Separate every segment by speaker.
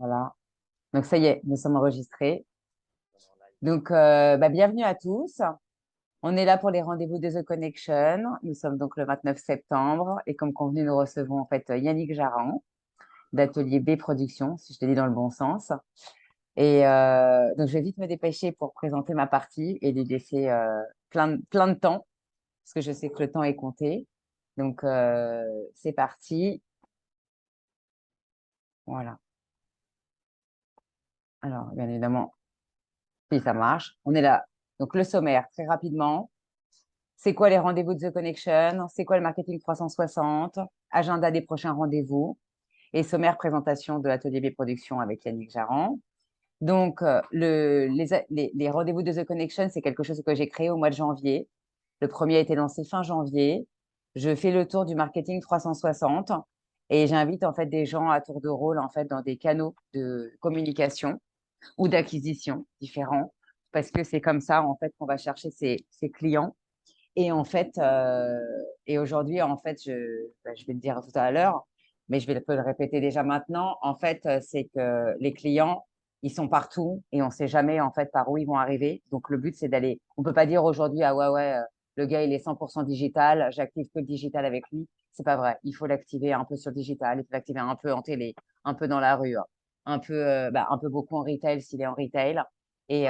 Speaker 1: Voilà. Donc, ça y est, nous sommes enregistrés. Donc, bienvenue à tous. On est là pour les rendez-vous de The Connection. Nous sommes donc le 29 septembre et comme convenu, nous recevons en fait Yannick Jaran d'Atelier B Productions, si je te dis dans le bon sens. Et donc, je vais vite me dépêcher pour présenter ma partie et lui laisser plein de temps parce que je sais que le temps est compté. Donc, c'est parti. Voilà. Alors, bien évidemment, si ça marche, on est là. Donc, le sommaire, très rapidement. C'est quoi les rendez-vous de The Connection? C'est quoi le marketing 360? Agenda des prochains rendez-vous et sommaire présentation de l'atelier B Production avec Yannick Jaran. Donc, les rendez-vous de The Connection, c'est quelque chose que j'ai créé au mois de janvier. Le premier a été lancé fin janvier. Je fais le tour du marketing 360 et j'invite en fait des gens à tour de rôle en fait dans des canaux de communication ou d'acquisition différents parce que c'est comme ça en fait qu'on va chercher ses clients et en fait, et aujourd'hui, en fait, je vais le dire tout à l'heure, mais je vais le répéter déjà maintenant. En fait, c'est que les clients, ils sont partout et on ne sait jamais en fait par où ils vont arriver. Donc le but, c'est d'aller. On peut pas dire aujourd'hui, ah ouais, le gars, il est 100% digital, j'active que le digital avec lui. C'est pas vrai. Il faut l'activer un peu sur le digital, il faut l'activer un peu en télé, un peu dans la rue, un peu beaucoup en retail s'il est en retail. Et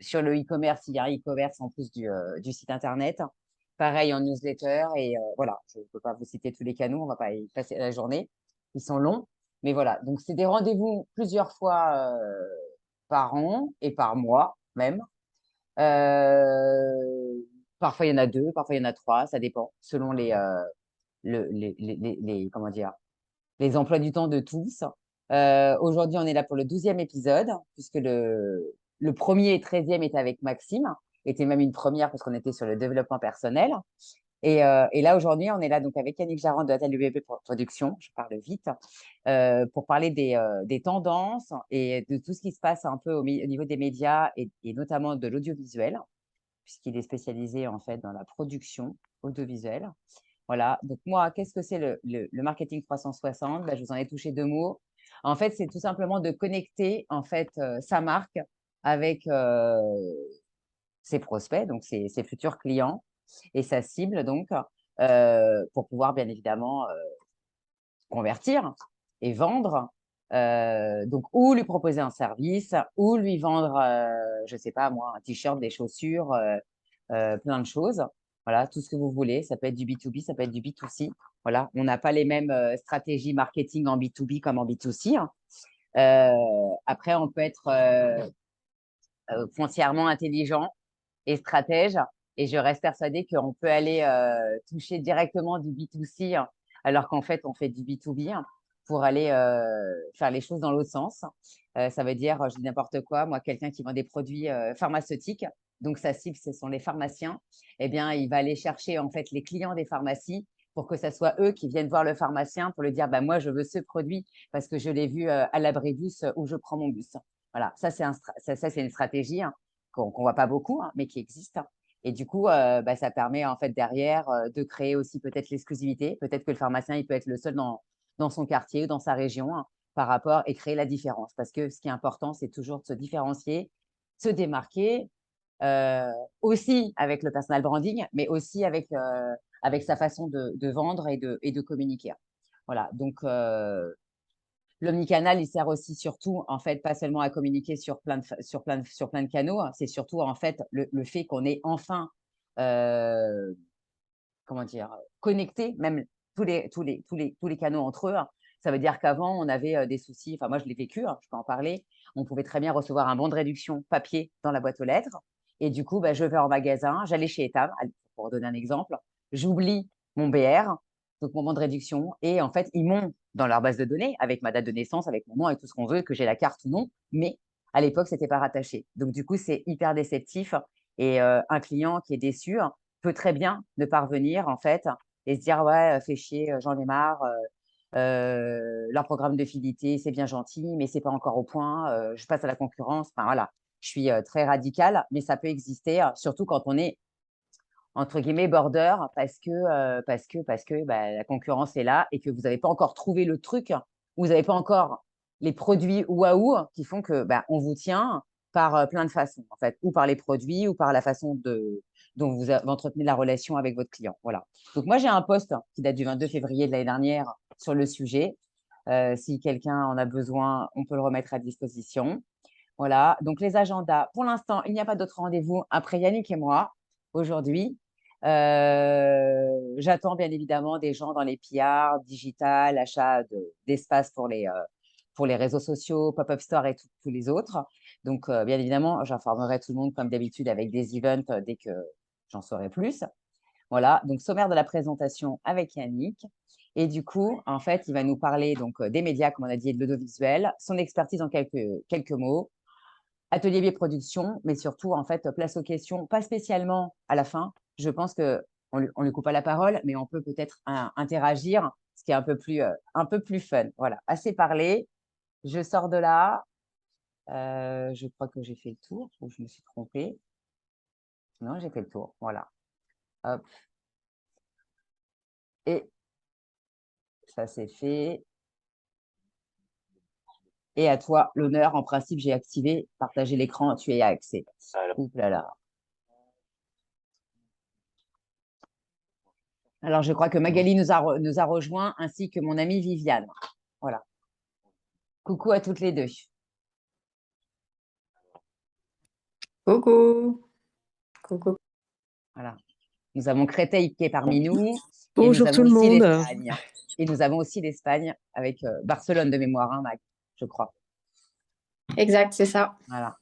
Speaker 1: sur le e-commerce, il y a un e-commerce en plus du site internet. Pareil en newsletter. Et voilà, je ne peux pas vous citer tous les canaux, on ne va pas y passer la journée. Ils sont longs. Mais voilà, donc c'est des rendez-vous plusieurs fois par an et par mois même. Euh, Parfois, il y en a deux, parfois, il y en a trois, ça dépend, selon comment dire, les emplois du temps de tous. Aujourd'hui, on est là pour le 12e épisode, puisque le premier et 13e était avec Maxime, était même une première parce qu'on était sur le développement personnel. Et là, aujourd'hui, on est là donc avec Yannick Jarand de Atelier BB Production, je parle vite, pour parler des tendances et de tout ce qui se passe un peu au niveau des médias et notamment de l'audiovisuel, puisqu'il est spécialisé en fait dans la production audiovisuelle. Voilà. Donc, moi, qu'est-ce que c'est le marketing 360? Ben, je vous en ai touché deux mots. En fait, c'est tout simplement de connecter en fait sa marque avec ses prospects, donc ses futurs clients et sa cible, donc pour pouvoir bien évidemment convertir et vendre. Donc, ou lui proposer un service, ou lui vendre, je sais pas moi, un t-shirt, des chaussures, plein de choses. Voilà, tout ce que vous voulez. Ça peut être du B2B, ça peut être du B2C. Voilà, on n'a pas les mêmes stratégies marketing en B2B comme en B2C, hein. Après, on peut être foncièrement intelligent et stratège. Et je reste persuadée qu'on peut aller toucher directement du B2C, hein, alors qu'en fait, on fait du B2B, hein, pour aller faire les choses dans l'autre sens. Ça veut dire, je dis n'importe quoi, moi, quelqu'un qui vend des produits pharmaceutiques, donc sa cible, ce sont les pharmaciens, eh bien, il va aller chercher en fait les clients des pharmacies pour que ce soit eux qui viennent voir le pharmacien pour lui dire, bah, moi, je veux ce produit parce que je l'ai vu à l'abri bus où je prends mon bus. Voilà, ça, c'est une stratégie, hein, qu'on voit pas beaucoup, hein, mais qui existe, hein. Et du coup, ça permet en fait derrière de créer aussi peut-être l'exclusivité. Peut-être que le pharmacien, il peut être le seul dans son quartier ou dans sa région, hein, par rapport et créer la différence. Parce que ce qui est important, c'est toujours de se différencier, se démarquer, euh, aussi avec le personal branding, mais aussi avec sa façon de vendre et de communiquer. Voilà, donc l'omnicanal, il sert aussi surtout, en fait, pas seulement à communiquer sur plein de canaux, hein. C'est surtout, en fait, le fait qu'on est enfin, euh, comment dire, connecté, même tous les canaux entre eux, hein. Ça veut dire qu'avant, on avait des soucis. Enfin, moi, je l'ai vécu, hein, je peux en parler. On pouvait très bien recevoir un bon de réduction papier dans la boîte aux lettres. Et du coup, je vais en magasin, j'allais chez Etam, pour donner un exemple. J'oublie mon BR, donc mon bon de réduction. Et en fait, ils m'ont dans leur base de données, avec ma date de naissance, avec mon nom et tout ce qu'on veut, que j'ai la carte ou non. Mais à l'époque, c'était pas rattaché. Donc, du coup, c'est hyper déceptif. Et un client qui est déçu peut très bien ne pas revenir, en fait, et se dire, ouais, fais chier, j'en ai marre. Leur programme de fidélité, c'est bien gentil, mais c'est pas encore au point. Je passe à la concurrence. Enfin, voilà, je suis très radicale, mais ça peut exister, surtout quand on est entre guillemets border parce que la concurrence est là et que vous n'avez pas encore trouvé le truc vous n'avez pas encore les produits waouh qui font que on vous tient par plein de façons, en fait, ou par les produits, ou par la façon dont vous entretenez la relation avec votre client. Voilà. Donc, moi, j'ai un post qui date du 22 février de l'année dernière sur le sujet. Si quelqu'un en a besoin, on peut le remettre à disposition. Voilà. Donc, les agendas. Pour l'instant, il n'y a pas d'autres rendez-vous après Yannick et moi aujourd'hui. J'attends bien évidemment des gens dans les PR, digital, achat d'espace pour les réseaux sociaux, pop-up store et tous les autres. Donc, bien évidemment, j'informerai tout le monde comme d'habitude avec des events dès que j'en saurai plus. Voilà, donc sommaire de la présentation avec Yannick. Et du coup, en fait, il va nous parler donc des médias, comme on a dit, et de l'audiovisuel, son expertise en quelques mots, atelier biais production, mais surtout, en fait, place aux questions, pas spécialement à la fin. Je pense qu'on lui coupe pas la parole, mais on peut peut-être interagir, ce qui est un peu plus fun. Voilà, assez parlé. Je sors de là. Je crois que j'ai fait le tour ou je me suis trompée. Non, j'ai fait le tour. Voilà. Hop. Et ça, c'est fait. Et à toi, l'honneur. En principe, j'ai activé partager l'écran. Tu y as accès. Oups là là. Alors, je crois que Magali nous a rejoint, ainsi que mon amie Viviane. Voilà. Coucou à toutes les deux.
Speaker 2: Coucou. Coucou.
Speaker 1: Voilà. Nous avons Créteil qui est parmi nous et nous
Speaker 2: Bonjour tout
Speaker 1: avons
Speaker 2: le
Speaker 1: aussi
Speaker 2: monde.
Speaker 1: l'Espagne. Et nous avons aussi l'Espagne avec Barcelone de mémoire, hein, Mag, je crois.
Speaker 2: Exact, c'est ça.
Speaker 1: Voilà.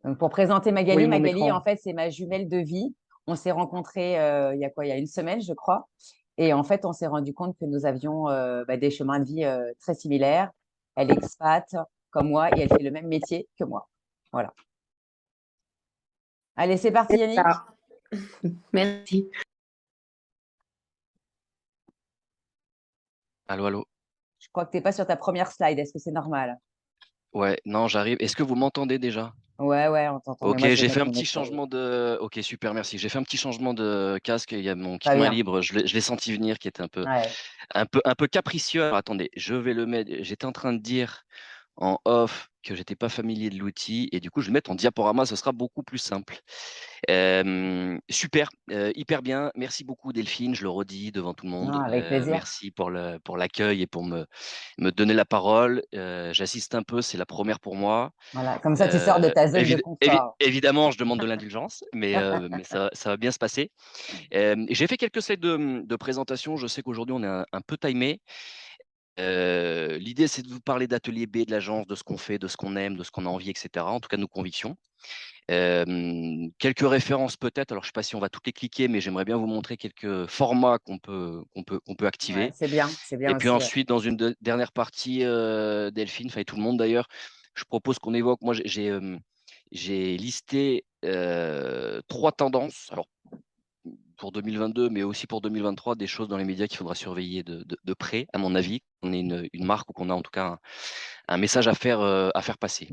Speaker 1: Donc, pour présenter
Speaker 2: Oui,
Speaker 1: Magali,
Speaker 2: mon
Speaker 1: Magali, en
Speaker 2: écran.
Speaker 1: fait, c'est ma jumelle de vie. On s'est rencontrés il y a quoi? Il y a une semaine, je crois. Et en fait, on s'est rendu compte que nous avions des chemins de vie très similaires. Elle est expat comme moi et elle fait le même métier que moi. Voilà. Allez, c'est parti, Yannick.
Speaker 2: Ça. Merci.
Speaker 3: Allô, allô.
Speaker 1: Je crois que tu n'es pas sur ta première slide. Est-ce que c'est normal?
Speaker 3: Ouais, non, j'arrive. Est-ce que vous m'entendez déjà?
Speaker 1: Ouais, on t'entend. Mais
Speaker 3: Ok,
Speaker 1: moi, je vais
Speaker 3: j'ai fait
Speaker 1: mettre
Speaker 3: un
Speaker 1: mon
Speaker 3: petit
Speaker 1: écran.
Speaker 3: changement de. Ok, super, merci. J'ai fait un petit changement de casque. Il y a mon kit
Speaker 1: Très
Speaker 3: main
Speaker 1: bien.
Speaker 3: libre. Je l'ai senti venir, qui était
Speaker 1: Ouais.
Speaker 3: un peu capricieux. Alors, attendez, je vais le mettre. J'étais en train de dire en off que j'étais pas familier de l'outil et du coup, je vais le mettre en diaporama. Ce sera beaucoup plus simple. Super, hyper bien. Merci beaucoup, Delphine. Je le redis devant tout le
Speaker 1: Non,
Speaker 3: monde.
Speaker 1: avec plaisir.
Speaker 3: Merci pour l'accueil et pour me donner la parole. J'assiste un peu. C'est la première pour moi.
Speaker 1: Voilà. Comme ça, tu sors de ta zone de confort.
Speaker 3: Évidemment, je demande de l'indulgence, mais ça va bien se passer. J'ai fait quelques slides de présentation. Je sais qu'aujourd'hui, on est un peu timé. L'idée, c'est de vous parler d'Atelier B, de l'agence, de ce qu'on fait, de ce qu'on aime, de ce qu'on a envie, etc. En tout cas, de nos convictions. Quelques références peut-être. Alors, je ne sais pas si on va toutes les cliquer, mais j'aimerais bien vous montrer quelques formats qu'on peut
Speaker 1: Ouais,
Speaker 3: activer.
Speaker 1: c'est
Speaker 3: Et
Speaker 1: bien
Speaker 3: puis
Speaker 1: aussi. Ouais.
Speaker 3: ensuite, dans une dernière partie, Delphine, enfin et tout le monde d'ailleurs, je propose qu'on évoque. Moi, j'ai listé 3 tendances. Alors, pour 2022, mais aussi pour 2023, des choses dans les médias qu'il faudra surveiller de près, à mon avis. On est une marque ou qu'on a en tout cas un message à faire passer.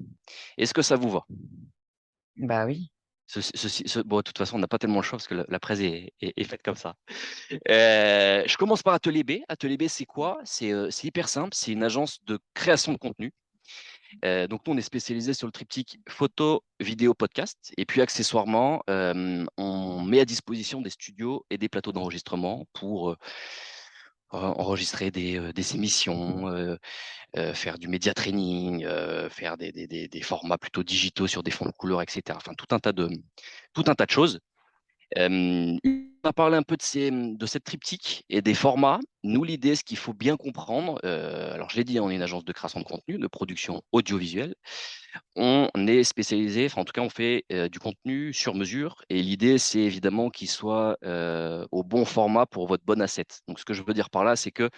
Speaker 3: Est-ce que ça vous va?
Speaker 1: Bah oui.
Speaker 3: Bon, de toute façon, on n'a pas tellement le choix parce que la presse est faite comme ça. Je commence par Atelier B. Atelier B, c'est quoi? C'est hyper simple. C'est une agence de création de contenu. Donc, nous, on est spécialisé sur le triptyque photo, vidéo, podcast. Et puis, accessoirement, on met à disposition des studios et des plateaux d'enregistrement pour enregistrer des émissions, faire du média training, faire des formats plutôt digitaux sur des fonds de couleurs, etc. Enfin, tout un tas de choses. On a parlé un peu de cette triptyque et des formats. Nous, l'idée, ce qu'il faut bien comprendre, alors je l'ai dit, on est une agence de création de contenu, de production audiovisuelle. On est spécialisé, enfin en tout cas, on fait du contenu sur mesure. Et l'idée, c'est évidemment qu'il soit au bon format pour votre bon asset. Donc, ce que je veux dire par là, c'est que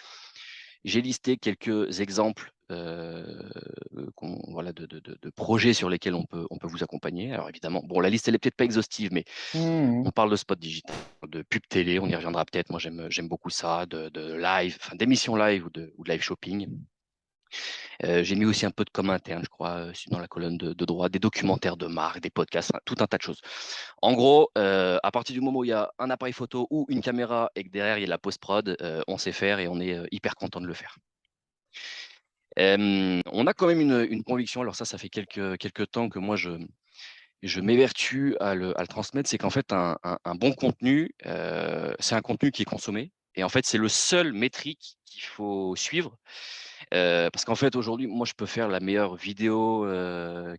Speaker 3: j'ai listé quelques exemples voilà, de projets sur lesquels on peut vous accompagner. Alors évidemment, bon, la liste, elle n'est peut-être pas exhaustive, mais
Speaker 1: Mmh.
Speaker 3: on parle de spot digital, de pub télé, on y reviendra peut-être. Moi, j'aime beaucoup ça, de live, enfin d'émissions live ou de live shopping. J'ai mis aussi un peu de com interne, je crois, dans la colonne de droite, des documentaires de marque, des podcasts, enfin, tout un tas de choses. En gros, à partir du moment où il y a un appareil photo ou une caméra et que derrière il y a la post-prod, on sait faire et on est hyper content de le faire. On a quand même une conviction, alors ça fait quelques temps que moi je m'évertue à le transmettre, c'est qu'en fait un bon contenu, c'est un contenu qui est consommé et en fait c'est le seul métrique qu'il faut suivre. Parce qu'en fait aujourd'hui, moi je peux faire la meilleure vidéo,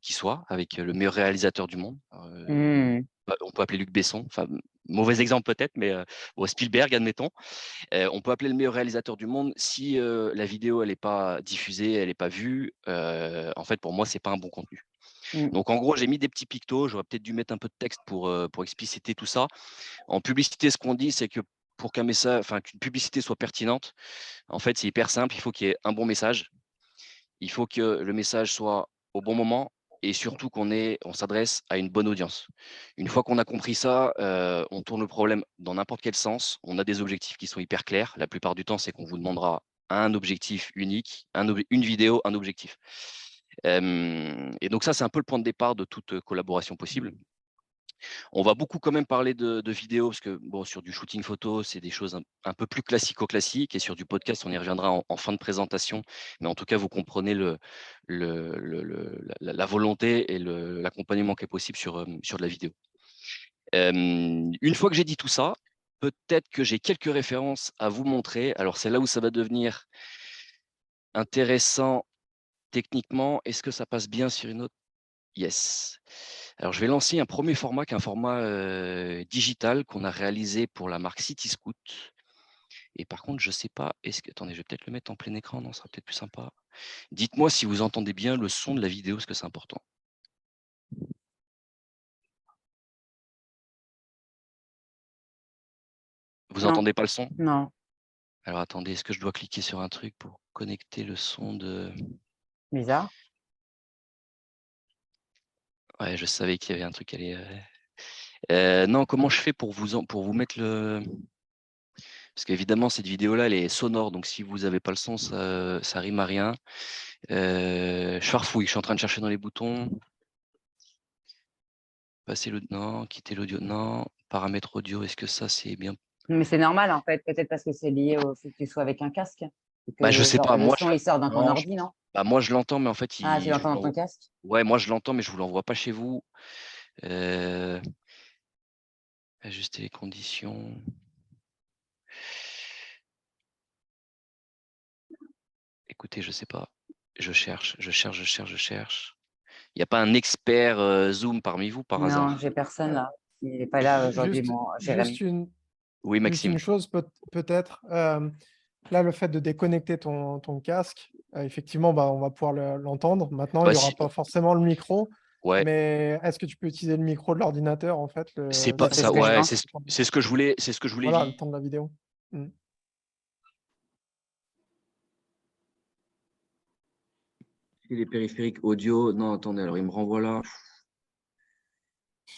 Speaker 3: qui soit, avec le meilleur réalisateur du monde.
Speaker 1: Hmm.
Speaker 3: On peut appeler Luc Besson, enfin mauvais exemple peut-être, mais bon, Spielberg admettons. On peut appeler le meilleur réalisateur du monde si, la vidéo elle est pas diffusée, elle est pas vue, en fait pour moi c'est pas un bon contenu.
Speaker 1: Hmm.
Speaker 3: Donc en gros, j'ai mis des petits pictos, j'aurais peut-être dû mettre un peu de texte pour expliciter tout ça. En publicité, ce qu'on dit, c'est que pour qu'une publicité soit pertinente, en fait, c'est hyper simple, il faut qu'il y ait un bon message. Il faut que le message soit au bon moment et surtout on s'adresse à une bonne audience. Une fois qu'on a compris ça, on tourne le problème dans n'importe quel sens. On a des objectifs qui sont hyper clairs. La plupart du temps, c'est qu'on vous demandera un objectif unique, une vidéo, un objectif. Et donc ça, c'est un peu le point de départ de toute collaboration possible. On va beaucoup quand même parler de vidéos parce que bon, sur du shooting photo, c'est des choses un peu plus classico-classiques et sur du podcast, on y reviendra en fin de présentation. Mais en tout cas, vous comprenez la volonté et l'accompagnement qui est possible sur de la vidéo. Une fois que j'ai dit tout ça, peut-être que j'ai quelques références à vous montrer. Alors, c'est là où ça va devenir intéressant techniquement. Est-ce que ça passe bien sur une autre? Yes. Alors, je vais lancer un premier format qui est un format digital qu'on a réalisé pour la marque Cityscoot. Et par contre, je ne sais pas, attendez, je vais peut-être le mettre en plein écran, non, ça sera peut-être plus sympa. Dites-moi si vous entendez bien le son de la vidéo, parce que c'est important. Vous n'entendez pas le son?
Speaker 1: Non,
Speaker 3: Alors attendez, est-ce que je dois cliquer sur un truc pour connecter le son de…
Speaker 1: bizarre.
Speaker 3: Ouais, je savais qu'il y avait un truc à aller… non, comment je fais pour vous mettre le… Parce qu'évidemment, cette vidéo-là, elle est sonore, donc si vous n'avez pas le son, ça rime à rien. Je farfouille, je suis en train de chercher dans les boutons. Non, quitter l'audio, non. Paramètres audio, est-ce que ça, c'est bien?
Speaker 1: Mais c'est normal, en fait. Peut-être parce que c'est lié au fait que tu sois avec un casque. Et que
Speaker 3: Bah, je sais pas,
Speaker 1: le son, il sort dans ton ordi, non?
Speaker 3: moi, je l'entends, mais en fait,
Speaker 1: Ah, tu
Speaker 3: je vous
Speaker 1: l'entends dans ton
Speaker 3: l'envoie.
Speaker 1: casque?
Speaker 3: Ouais, moi, je l'entends, mais je vous l'envoie pas chez vous. Ajuster les conditions. Écoutez, je sais pas. Je cherche. Il n'y a pas un expert Zoom parmi vous, par
Speaker 1: Non,
Speaker 3: hasard?
Speaker 1: j'ai personne là. Il n'est pas là aujourd'hui,
Speaker 4: Juste,
Speaker 1: mon
Speaker 4: juste
Speaker 1: Jérémy.
Speaker 4: une,
Speaker 3: Oui,
Speaker 4: juste
Speaker 3: Maxime.
Speaker 4: une chose, peut-être. Là, le fait de déconnecter ton casque, effectivement, bah, on va pouvoir l'entendre. Maintenant, il
Speaker 3: Bah,
Speaker 4: n'y aura pas forcément le micro,
Speaker 3: ouais,
Speaker 4: mais est-ce que tu peux utiliser le micro de l'ordinateur, en fait,
Speaker 3: c'est
Speaker 1: Bah,
Speaker 3: pas
Speaker 1: c'est
Speaker 3: ça.
Speaker 1: ce que je
Speaker 3: Ouais,
Speaker 1: pense.
Speaker 3: c'est ce que je voulais,
Speaker 4: voilà, le temps de la vidéo.
Speaker 3: les périphériques audio. Non, attendez, alors il me renvoie là.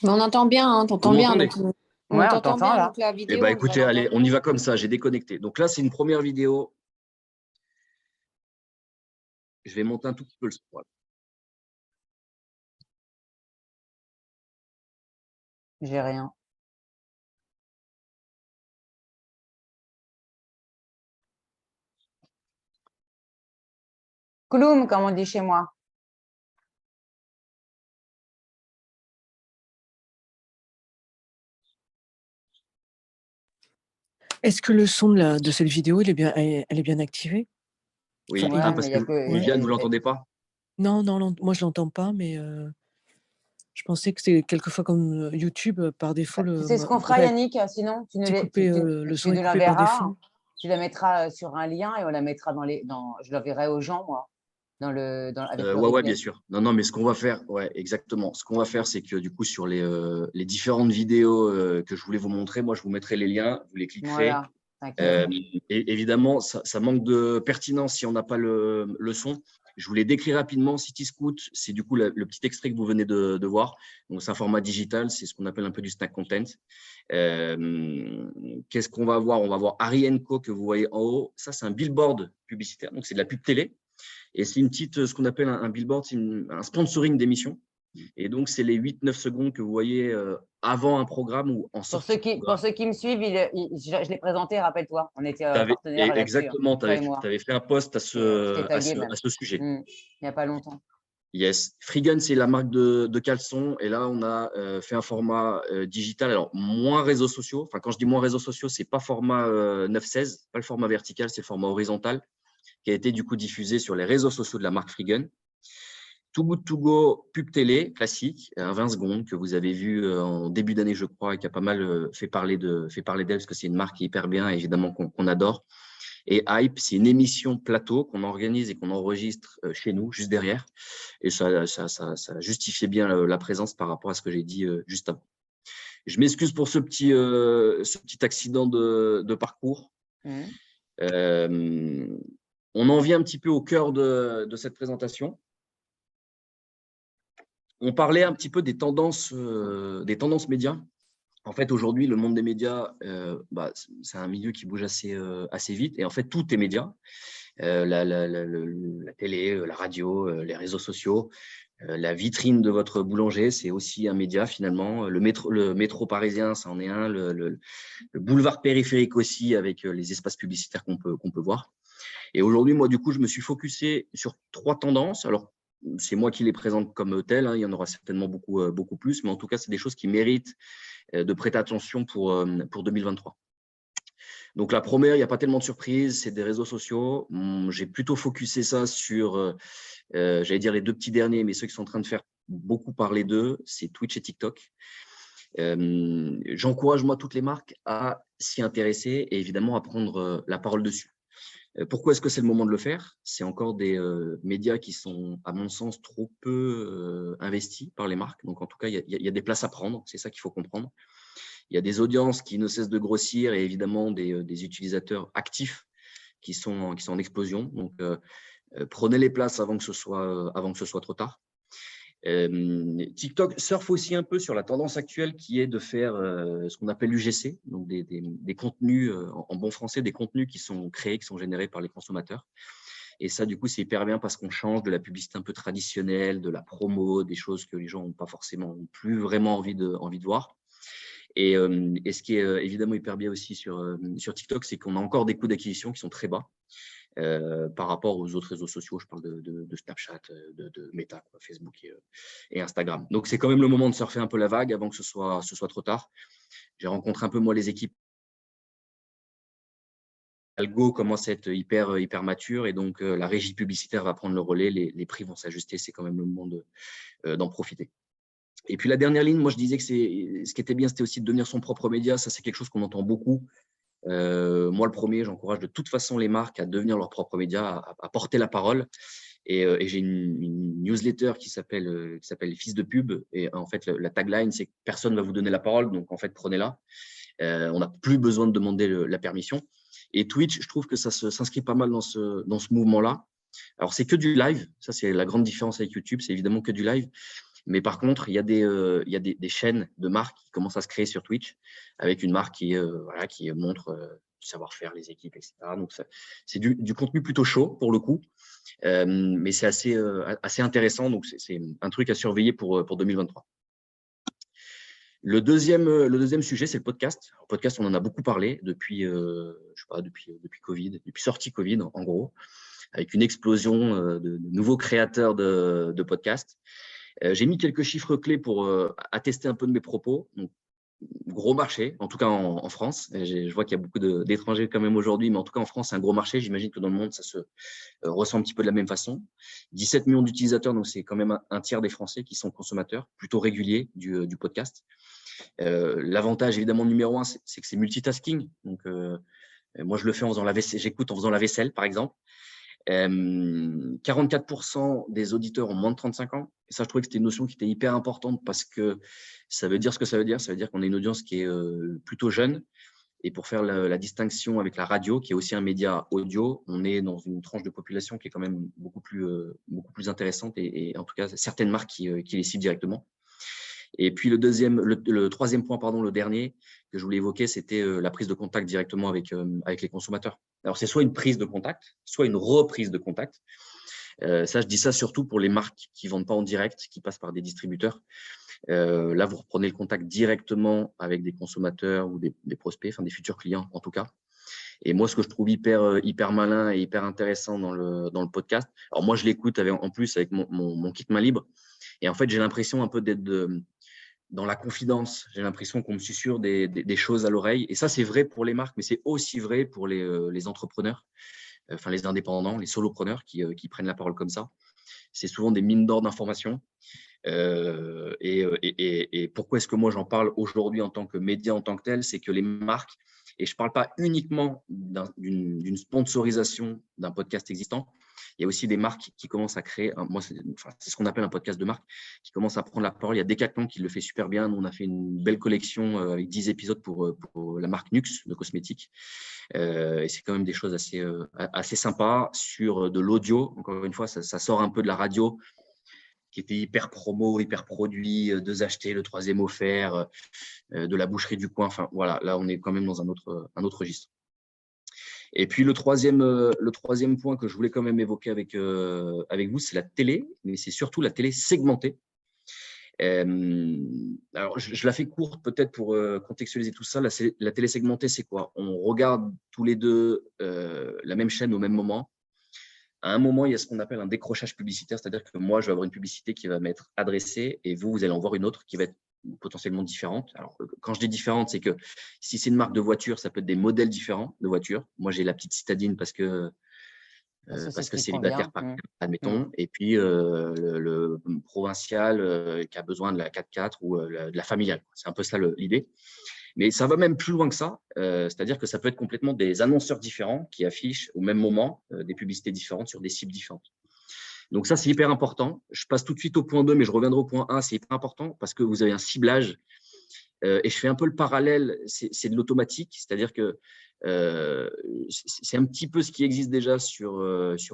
Speaker 2: Mais on entend bien, hein,
Speaker 3: Vous
Speaker 2: t'entends bien.
Speaker 3: m'entendez?
Speaker 2: Donc,
Speaker 1: Ouais,
Speaker 2: on
Speaker 1: on
Speaker 2: t'entend
Speaker 1: t'entend
Speaker 2: bien,
Speaker 1: là.
Speaker 2: donc la
Speaker 3: Eh
Speaker 2: vidéo,
Speaker 3: ben
Speaker 2: on doit
Speaker 3: écoutez, allez,
Speaker 2: l'entendre.
Speaker 3: on y va comme ça. J'ai déconnecté. Donc là, c'est une première vidéo. Je vais monter un tout petit peu le son. Voilà.
Speaker 1: J'ai rien. Kouloum, comme on dit chez moi.
Speaker 5: Est-ce que le son de cette vidéo, elle est bien activée?
Speaker 3: Oui,
Speaker 5: Enfin,
Speaker 1: Ouais,
Speaker 3: parce
Speaker 1: mais il y
Speaker 3: que
Speaker 1: a que.
Speaker 3: Viviane, vous l'entendez pas?
Speaker 5: non, moi je l'entends pas, mais je pensais que c'était quelquefois comme YouTube, par défaut,
Speaker 1: Tu sais ce qu'on fera, Yannick? Sinon,
Speaker 5: le
Speaker 1: tu
Speaker 5: son est
Speaker 1: nous
Speaker 5: coupé par
Speaker 1: l'enverras.
Speaker 5: défaut.
Speaker 1: Tu la mettras sur un lien et on la mettra je l'enverrai aux gens, moi, avec le
Speaker 3: Ouais, bien
Speaker 1: replay.
Speaker 3: sûr. Non, mais ce qu'on va faire, ouais, exactement. Ce qu'on va faire, c'est que du coup, sur les différentes vidéos que je voulais vous montrer, moi, je vous mettrai les liens, vous les cliquerez.
Speaker 1: Voilà, t'inquiète.
Speaker 3: Et évidemment, ça manque de pertinence si on n'a pas le son. Je vous l'ai décrit rapidement. Cityscoot, c'est du coup le petit extrait que vous venez de voir. Donc, c'est un format digital, c'est ce qu'on appelle un peu du snack content. Qu'est-ce qu'on va voir? On va voir Harry & Co que vous voyez en haut. Ça, c'est un billboard publicitaire, donc c'est de la pub télé. Et c'est ce qu'on appelle un billboard, c'est un sponsoring d'émission. Et donc, c'est les 8-9 secondes que vous voyez avant un programme ou en
Speaker 1: Pour
Speaker 3: sortie
Speaker 1: ceux
Speaker 3: de
Speaker 1: qui,
Speaker 3: programme.
Speaker 1: pour ceux qui me suivent, je l'ai présenté, rappelle-toi. On était partenaires là-dessus,
Speaker 3: Exactement, tu
Speaker 1: toi et moi.
Speaker 3: avais fait un post
Speaker 1: Je t'ai tagué même.
Speaker 3: à ce sujet.
Speaker 1: Il n'y a pas longtemps.
Speaker 3: Yes. Freegun, c'est la marque de caleçon. Et là, on a fait un format digital. Alors, moins réseaux sociaux. Enfin, quand je dis moins réseaux sociaux, c'est pas format 9-16, pas le format vertical, c'est le format horizontal qui a été du coup diffusé sur les réseaux sociaux de la marque Freegun. Too Good To Go, pub télé, classique, un 20 secondes que vous avez vu en début d'année, je crois, et qui a pas mal fait parler d'elle parce que c'est une marque qui est hyper bien, évidemment, qu'on adore. Et Hype, c'est une émission plateau qu'on organise et qu'on enregistre chez nous, juste derrière. Et ça justifiait bien la présence par rapport à ce que j'ai dit juste avant. Je m'excuse pour ce petit accident de parcours. On en vient un petit peu au cœur de cette présentation. On parlait un petit peu des tendances médias. En fait, aujourd'hui, le monde des médias, c'est un milieu qui bouge assez vite. Et en fait, tout est média. La télé, la radio, les réseaux sociaux, la vitrine de votre boulanger, c'est aussi un média finalement. Le métro parisien, ça en est un. Le boulevard périphérique aussi, avec les espaces publicitaires qu'on peut voir. Et aujourd'hui, moi, du coup, je me suis focusé sur 3 tendances. Alors, c'est moi qui les présente comme telles. Il y en aura certainement beaucoup plus. Mais en tout cas, c'est des choses qui méritent de prêter attention pour 2023. Donc, la première, il n'y a pas tellement de surprises, c'est des réseaux sociaux. J'ai plutôt focusé ça sur, j'allais dire les 2 petits derniers, mais ceux qui sont en train de faire beaucoup parler d'eux, c'est Twitch et TikTok. J'encourage, moi, toutes les marques à s'y intéresser et évidemment à prendre la parole dessus. Pourquoi est-ce que c'est le moment de le faire? C'est encore des médias qui sont, à mon sens, trop peu investis par les marques. Donc, en tout cas, il y a des places à prendre. C'est ça qu'il faut comprendre. Il y a des audiences qui ne cessent de grossir et évidemment des utilisateurs actifs qui sont en explosion. Donc, prenez les places avant que ce soit trop tard. TikTok surfe aussi un peu sur la tendance actuelle qui est de faire ce qu'on appelle l'UGC, donc des contenus, en bon français, des contenus qui sont créés, qui sont générés par les consommateurs. Et ça, du coup, c'est hyper bien parce qu'on change de la publicité un peu traditionnelle, de la promo, des choses que les gens n'ont pas forcément, plus vraiment envie de voir. Et ce qui est évidemment hyper bien aussi sur TikTok, c'est qu'on a encore des coûts d'acquisition qui sont très bas. Par rapport aux autres réseaux sociaux, je parle de Snapchat, de Meta, Facebook et Instagram. Donc, c'est quand même le moment de surfer un peu la vague avant que ce soit trop tard. J'ai rencontré un peu, moi, les équipes. Algo commence à être hyper mature et donc la régie publicitaire va prendre le relais, les prix vont s'ajuster, c'est quand même le moment d'en profiter. Et puis, la dernière ligne, moi, je disais que ce qui était bien, c'était aussi de devenir son propre média. Ça, c'est quelque chose qu'on entend beaucoup. Moi, le premier, j'encourage de toute façon les marques à devenir leurs propres médias, à porter la parole. Et j'ai une newsletter qui s'appelle Fils de pub. Et en fait, la tagline, c'est que personne ne va vous donner la parole. Donc, en fait, prenez-la. On n'a plus besoin de demander la permission. Et Twitch, je trouve que ça s'inscrit pas mal dans ce mouvement-là. Alors, c'est que du live. Ça, c'est la grande différence avec YouTube. C'est évidemment que du live. Mais par contre, il y a des chaînes de marques qui commencent à se créer sur Twitch avec une marque qui montre du savoir-faire, les équipes, etc. Donc, c'est du contenu plutôt chaud pour le coup, mais c'est assez intéressant. Donc, c'est un truc à surveiller pour 2023. Le deuxième sujet, c'est le podcast. Le podcast, on en a beaucoup parlé depuis Covid, depuis sortie Covid, en gros, avec une explosion de nouveaux créateurs de podcasts. J'ai mis quelques chiffres clés pour attester un peu de mes propos. Donc, gros marché, en tout cas en France. Je vois qu'il y a beaucoup d'étrangers quand même aujourd'hui, mais en tout cas en France, c'est un gros marché. J'imagine que dans le monde, ça se ressent un petit peu de la même façon. 17 millions d'utilisateurs, donc c'est quand même un tiers des Français qui sont consommateurs, plutôt réguliers du podcast. L'avantage évidemment numéro 1, c'est que c'est multitasking. Donc, moi, je le fais en faisant la vaisselle. J'écoute en faisant la vaisselle, par exemple. 44% des auditeurs ont moins de 35 ans. Et ça, je trouvais que c'était une notion qui était hyper importante parce que ça veut dire ce que ça veut dire. Ça veut dire qu'on a une audience qui est plutôt jeune. Et pour faire la distinction avec la radio, qui est aussi un média audio, on est dans une tranche de population qui est quand même beaucoup plus intéressante et en tout cas, certaines marques qui les ciblent directement. Et puis le troisième point, le dernier que je voulais évoquer, c'était la prise de contact directement avec les consommateurs. Alors, c'est soit une prise de contact, soit une reprise de contact. Ça, je dis ça surtout pour les marques qui ne vendent pas en direct, qui passent par des distributeurs. Là, vous reprenez le contact directement avec des consommateurs ou des prospects, enfin des futurs clients en tout cas. Et moi, ce que je trouve hyper malin et hyper intéressant dans le podcast, alors moi, je l'écoute en plus avec mon kit main libre. Et en fait, j'ai l'impression un peu d'être dans la confidence. J'ai l'impression qu'on me susurre des choses à l'oreille. Et ça, c'est vrai pour les marques, mais c'est aussi vrai pour les entrepreneurs, enfin les indépendants, les solopreneurs qui prennent la parole comme ça. C'est souvent des mines d'or d'informations. Et pourquoi est-ce que moi j'en parle aujourd'hui en tant que média en tant que tel, c'est que les marques, et je ne parle pas uniquement d'une sponsorisation d'un podcast existant, il y a aussi des marques qui commencent à créer, c'est ce qu'on appelle un podcast de marque, qui commence à prendre la parole. Il y a Decathlon qui le fait super bien. Nous, on a fait une belle collection avec 10 épisodes pour la marque Nux de cosmétiques. Et c'est quand même des choses assez sympas sur de l'audio. Encore une fois, ça sort un peu de la radio qui était hyper promo, hyper produit, 2 achetés, le 3e offert, de la boucherie du coin. Enfin, voilà, là, on est quand même dans un autre registre. Et puis, le troisième point que je voulais quand même évoquer avec vous, c'est la télé, mais c'est surtout la télé segmentée. Alors, je la fais courte peut-être pour contextualiser tout ça. La télé segmentée, c'est quoi? On regarde tous les deux la même chaîne au même moment. À un moment, il y a ce qu'on appelle un décrochage publicitaire, c'est-à-dire que moi, je vais avoir une publicité qui va m'être adressée et vous allez en voir une autre qui va être potentiellement différente. Alors, quand je dis différente, c'est que si c'est une marque de voiture, ça peut être des modèles différents de voitures. Moi, j'ai la petite citadine parce que célibataire, admettons, et puis le provincial qui a besoin de la 4x4 ou de la familiale. C'est un peu ça l'idée. Mais ça va même plus loin que ça, c'est-à-dire que ça peut être complètement des annonceurs différents qui affichent au même moment des publicités différentes sur des cibles différentes. Donc ça, c'est hyper important. Je passe tout de suite au point 2, mais je reviendrai au point 1. C'est hyper important parce que vous avez un ciblage. Et je fais un peu le parallèle, c'est de l'automatique, c'est-à-dire que c'est un petit peu ce qui existe déjà sur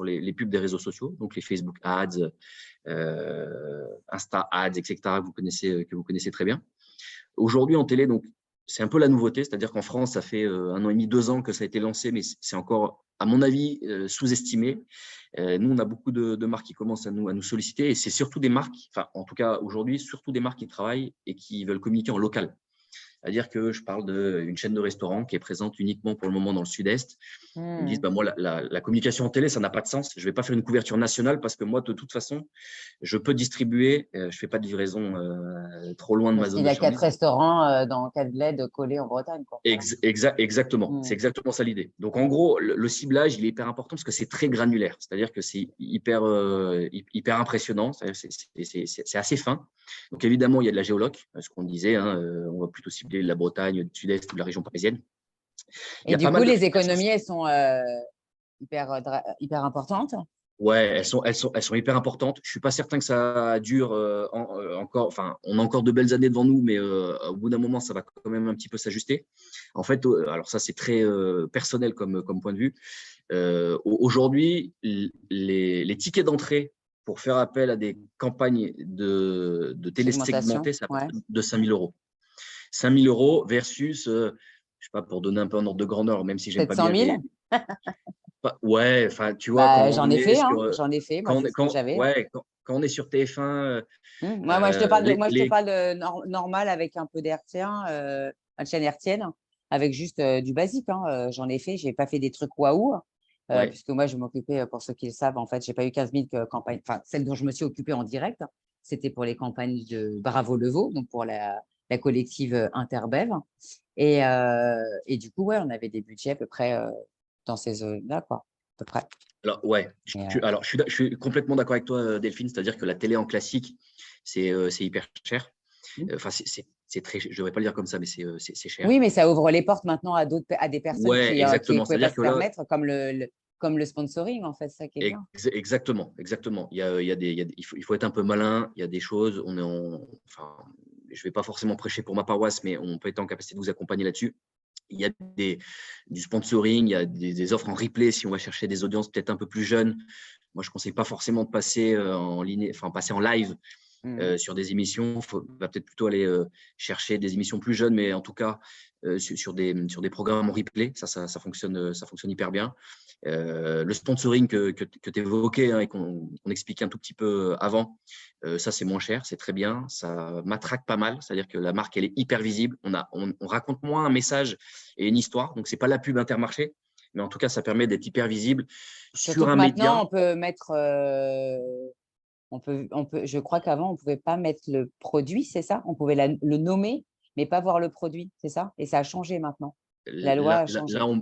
Speaker 3: les pubs des réseaux sociaux, donc les Facebook Ads, Insta Ads, etc., que vous connaissez très bien. Aujourd'hui, en télé, donc, c'est un peu la nouveauté, c'est-à-dire qu'en France, ça fait 1 an et demi, 2 ans que ça a été lancé, mais c'est encore, à mon avis, sous-estimé. Nous, on a beaucoup de marques qui commencent à nous solliciter, et c'est surtout des marques, enfin, en tout cas aujourd'hui, surtout des marques qui travaillent et qui veulent communiquer en local. C'est-à-dire que je parle d'une chaîne de restaurants qui est présente uniquement pour le moment dans le sud-est. Ils me disent, moi, la communication en télé, ça n'a pas de sens. Je ne vais pas faire une couverture nationale parce que moi, de toute façon, je peux distribuer. Je ne fais pas de livraison trop loin de ma zone de
Speaker 1: chalandise. Il y a 4 restaurants dans 4 bleds collés en Bretagne. Quoi.
Speaker 3: Exactement. C'est exactement ça l'idée. Donc, en gros, le ciblage, il est hyper important parce que c'est très granulaire. C'est-à-dire que c'est hyper impressionnant. C'est assez fin. Donc, évidemment, il y a de la géoloc, ce qu'on disait. On va plutôt cibler la Bretagne, le sud-est ou la région parisienne.
Speaker 1: Et du coup, les économies, elles sont hyper importantes.
Speaker 3: Ouais, elles sont hyper importantes. Je ne suis pas certain que ça dure encore. Enfin, on a encore de belles années devant nous, mais au bout d'un moment, ça va quand même un petit peu s'ajuster. En fait, alors ça, c'est très personnel comme point de vue. Aujourd'hui, les tickets d'entrée pour faire appel à des campagnes de télé segmentées, ça part de 5 000 €. 5 000 € versus, je ne sais pas, pour donner un peu un ordre de grandeur, même si j'aime pas bien.
Speaker 1: 700 000
Speaker 3: Ouais, enfin, tu vois.
Speaker 1: J'en ai fait, moi,
Speaker 3: quand on est sur TF1.
Speaker 1: Moi, je te parle de normal avec un peu d'RT1, une chaîne RTN, avec juste du basique. J'en ai fait, je n'ai pas fait des trucs waouh. Puisque moi, je m'occupais, pour ceux qui le savent, en fait, je n'ai pas eu 15 000 campagnes. Enfin, celle dont je me suis occupée en direct, c'était pour les campagnes de Bravo Leveau, donc pour la collective Interbev. Et du coup, on avait des budgets à peu près dans ces zones-là, quoi, à peu près.
Speaker 3: Alors, je suis complètement d'accord avec toi, Delphine, c'est-à-dire que la télé en classique, c'est hyper cher. Enfin, c'est très, je ne devrais pas le dire comme ça, mais c'est cher.
Speaker 1: Oui, mais ça ouvre les portes maintenant à des personnes qui ne pouvaient pas se permettre, comme le sponsoring, en fait, ça qui est bien.
Speaker 3: Exactement. Il faut être un peu malin. Il y a des choses, enfin, je ne vais pas forcément prêcher pour ma paroisse, mais on peut être en capacité de vous accompagner là-dessus. Il y a du sponsoring, il y a des offres en replay si on va chercher des audiences peut-être un peu plus jeunes. Moi, je ne conseille pas forcément de passer en ligne, enfin passer en live sur des émissions. Va peut-être plutôt aller chercher des émissions plus jeunes, mais en tout cas sur des programmes en replay. Ça fonctionne hyper bien. Le sponsoring que tu évoquais et qu'on expliquait un tout petit peu avant, ça c'est moins cher, c'est très bien. Ça matraque pas mal, c'est-à-dire que la marque elle est hyper visible. On raconte moins un message et une histoire, donc c'est pas la pub Intermarché, mais en tout cas ça permet d'être hyper visible
Speaker 1: Surtout
Speaker 3: sur
Speaker 1: que
Speaker 3: un
Speaker 1: maintenant,
Speaker 3: média.
Speaker 1: on peut mettre. Je crois qu'avant, on ne pouvait pas mettre le produit, c'est ça? On pouvait le nommer, mais pas voir le produit, c'est ça? Et ça a changé maintenant. La loi a changé.
Speaker 3: Là, on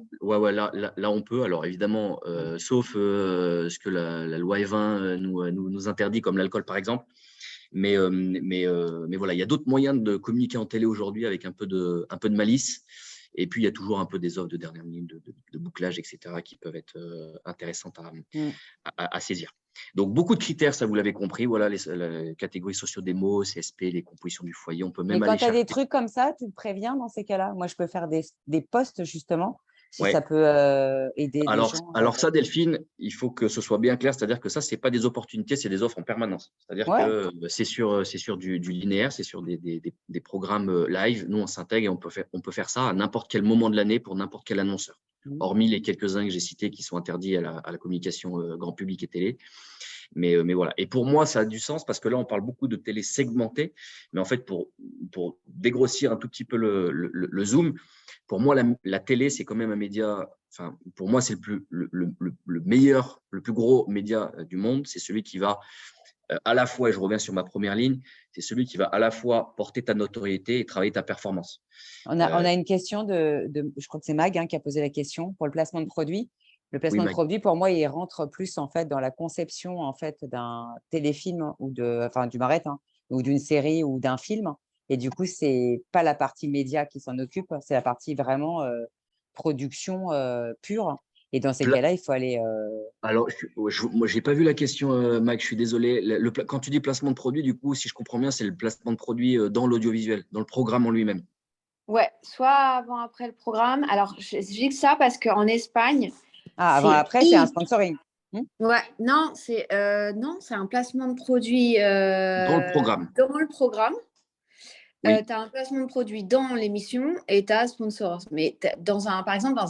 Speaker 3: peut. Alors, évidemment, sauf ce que la loi E20 nous interdit, comme l'alcool, par exemple. Mais voilà, il y a d'autres moyens de communiquer en télé aujourd'hui avec un peu de malice. Et puis, il y a toujours un peu des offres de dernière minute, de bouclage, etc., qui peuvent être intéressantes à saisir. Donc, beaucoup de critères, ça vous l'avez compris. Voilà, les catégories sociodémo, CSP, les compositions du foyer. On peut
Speaker 1: Mais
Speaker 3: même
Speaker 1: quand
Speaker 3: aller
Speaker 1: tu as des
Speaker 3: chercher.
Speaker 1: trucs comme ça, tu te préviens dans ces cas-là. Moi, je peux faire des posts, justement, si
Speaker 3: Ouais.
Speaker 1: ça peut aider des gens.
Speaker 3: Alors ça, Delphine, il faut que ce soit bien clair, c'est-à-dire que ça, ce n'est pas des opportunités, c'est des offres en permanence. C'est-à-dire
Speaker 1: Ouais.
Speaker 3: que c'est sur du linéaire, c'est sur des programmes live. Nous, on s'intègre et on peut faire ça à n'importe quel moment de l'année pour n'importe quel annonceur. Hormis les quelques-uns que j'ai cités qui sont interdits à la communication grand public et télé. Mais voilà. Et pour moi, ça a du sens parce que là, on parle beaucoup de télé segmentée. Mais en fait, pour dégrossir un tout petit peu le zoom, pour moi, la télé, c'est quand même un média. Enfin, pour moi, c'est le meilleur, le plus gros média du monde. C'est celui qui va à la fois, et je reviens sur ma première ligne, c'est celui qui va à la fois porter ta notoriété et travailler ta performance.
Speaker 1: On a une question je crois que c'est Mag qui a posé la question pour le placement de produits. Le placement de produit, pour moi, il rentre plus en fait dans la conception en fait d'un téléfilm ou du Maret, ou d'une série ou d'un film. Et du coup, c'est pas la partie média qui s'en occupe, c'est la partie vraiment production pure. Et dans ces cas-là, il faut aller.
Speaker 3: Alors, moi, j'ai pas vu la question, Mac. Je suis désolé. Quand tu dis placement de produit, du coup, si je comprends bien, c'est le placement de produit dans l'audiovisuel, dans le programme en lui-même.
Speaker 2: Ouais, soit avant, après le programme. Alors, je dis que ça parce qu'en Espagne.
Speaker 1: Avant, après, c'est un sponsoring.
Speaker 2: Ouais, non, c'est un placement de produit
Speaker 3: Dans le programme.
Speaker 2: Dans le programme.
Speaker 3: Oui.
Speaker 2: Tu as un placement de produit dans l'émission et tu as sponsor. Mais par exemple,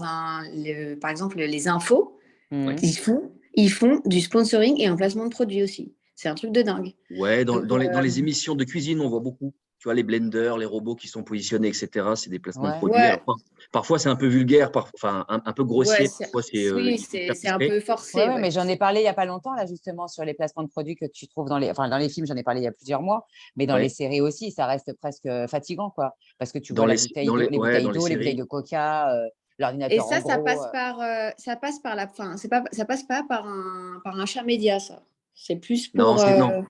Speaker 2: par exemple, les infos, ils font du sponsoring et un placement de produit aussi. C'est un truc de dingue.
Speaker 3: Ouais, dans les émissions de cuisine, on voit beaucoup. Tu vois, les blenders, les robots qui sont positionnés, etc. C'est des placements de produits.
Speaker 2: Ouais.
Speaker 3: Alors, parfois, c'est un peu vulgaire, enfin, un peu grossier. Parfois,
Speaker 2: c'est un peu forcé.
Speaker 1: Ouais, mais j'en ai parlé il n'y a pas longtemps, là, justement, sur les placements de produits que tu trouves dans les films. J'en ai parlé il y a plusieurs mois, mais dans les séries aussi, ça reste presque fatigant, quoi. Parce que tu vois les bouteilles d'eau, les bouteilles de coca, l'ordinateur
Speaker 2: et ça,
Speaker 1: en gros.
Speaker 2: Ça passe par la fin. Ça passe pas par un achat média, ça. C'est plus pour.
Speaker 3: Non.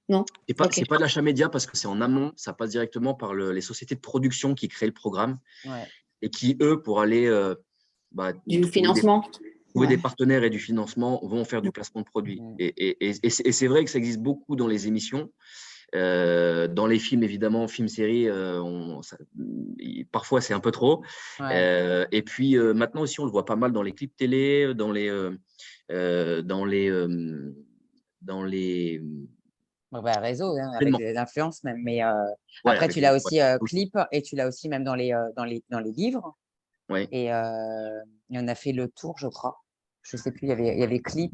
Speaker 2: Non.
Speaker 3: C'est pas de l'achat média parce que c'est en amont, ça passe directement par les sociétés de production qui créent le programme et qui, eux, pour aller
Speaker 2: du financement.
Speaker 3: Trouver des partenaires et du financement, vont faire du placement de produits. Et c'est vrai que ça existe beaucoup dans les émissions. Dans les films, évidemment, films-séries, parfois c'est un peu trop. Et puis maintenant aussi, on le voit pas mal dans les clips télé, dans les
Speaker 1: réseau, avec l'influence même. Mais après, tu l'as aussi clip et tu l'as aussi même dans les livres. Et on a fait le tour, je crois. Je sais plus, il y avait clip.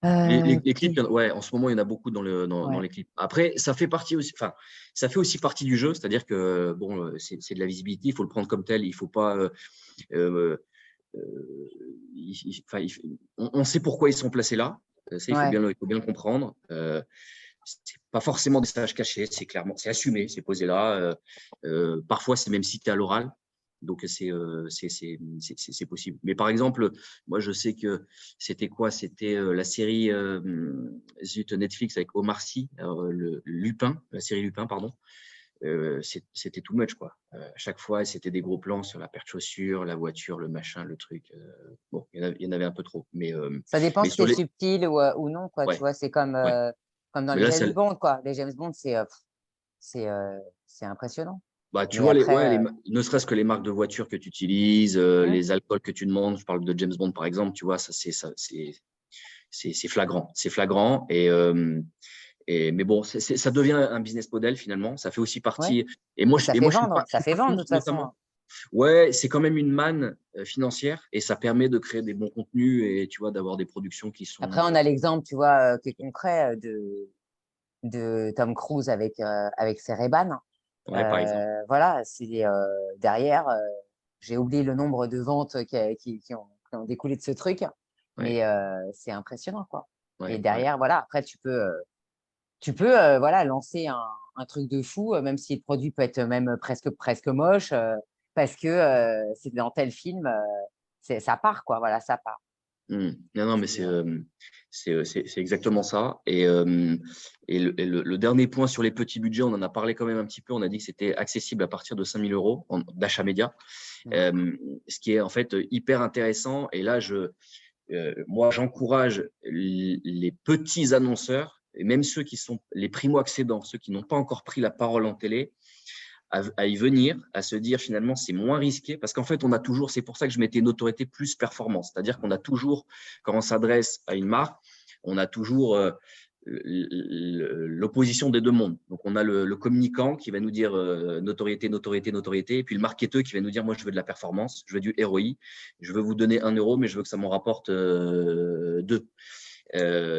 Speaker 3: Les clips, en ce moment, il y en a beaucoup dans les clips. Après, ça fait aussi partie du jeu, c'est-à-dire que bon, c'est de la visibilité, il faut le prendre comme tel, il faut pas. On sait pourquoi ils sont placés là. Ça, il faut bien le comprendre. C'est pas forcément des stages cachés, c'est assumé, c'est posé là. Parfois, c'est même cité à l'oral. Donc, c'est possible. Mais par exemple, moi, je sais que c'était quoi? C'était la série Netflix avec Omar Sy, la série Lupin, pardon. C'était too much, quoi. À chaque fois, c'était des gros plans sur la paire de chaussures, la voiture, le machin, le truc. Bon, il y en avait un peu trop. Mais,
Speaker 1: ça dépend si c'est subtil ou non, quoi. Tu vois, c'est comme dans les James Bond, quoi. Les James Bond, c'est impressionnant.
Speaker 3: Tu vois, ne serait-ce que les marques de voitures que tu utilises, les alcools que tu demandes, je parle de James Bond par exemple, tu vois, c'est flagrant. C'est flagrant Mais bon, ça devient un business model finalement. Ça fait aussi partie.
Speaker 1: Ouais.
Speaker 3: Et moi,
Speaker 1: Ça
Speaker 3: je
Speaker 1: fait
Speaker 3: suis
Speaker 1: vendre,
Speaker 3: pas, je
Speaker 1: ça
Speaker 3: suis
Speaker 1: fait
Speaker 3: pas
Speaker 1: vendre de
Speaker 3: contre,
Speaker 1: toute façon.
Speaker 3: notamment. Ouais, c'est quand même une manne financière et ça permet de créer des bons contenus et tu vois, d'avoir des productions qui sont.
Speaker 1: Après, on a l'exemple, tu vois, qui est concret de Tom Cruise avec ses Ray-Ban.
Speaker 3: Ouais, par exemple.
Speaker 1: Voilà, c'est derrière, j'ai oublié le nombre de ventes qui ont découlé de ce truc,
Speaker 3: Ouais,
Speaker 1: mais c'est impressionnant, quoi. Et
Speaker 3: ouais, ouais.
Speaker 1: derrière, voilà, après, tu peux voilà, lancer un truc de fou, même si le produit peut être même presque moche, parce que c'est dans tel film, ça part, quoi, voilà, ça part.
Speaker 3: Non, non, mais c'est exactement ça. Le dernier point sur les petits budgets, on en a parlé quand même un petit peu. On a dit que c'était accessible à partir de 5 000 euros d'achat média, ce qui est en fait hyper intéressant. Et là, moi, j'encourage les petits annonceurs, et même ceux qui sont les primo-accédants, ceux qui n'ont pas encore pris la parole en télé, à y venir, à se dire finalement c'est moins risqué parce qu'en fait on a toujours, c'est pour ça que je mettais notoriété plus performance, c'est-à-dire qu'on a toujours, quand on s'adresse à une marque, on a toujours l'opposition des deux mondes. Donc on a le communicant qui va nous dire notoriété, notoriété, notoriété, et puis le marketeur qui va nous dire moi je veux de la performance, je veux du ROI, je veux vous donner 1 euro mais je veux que ça m'en rapporte 2.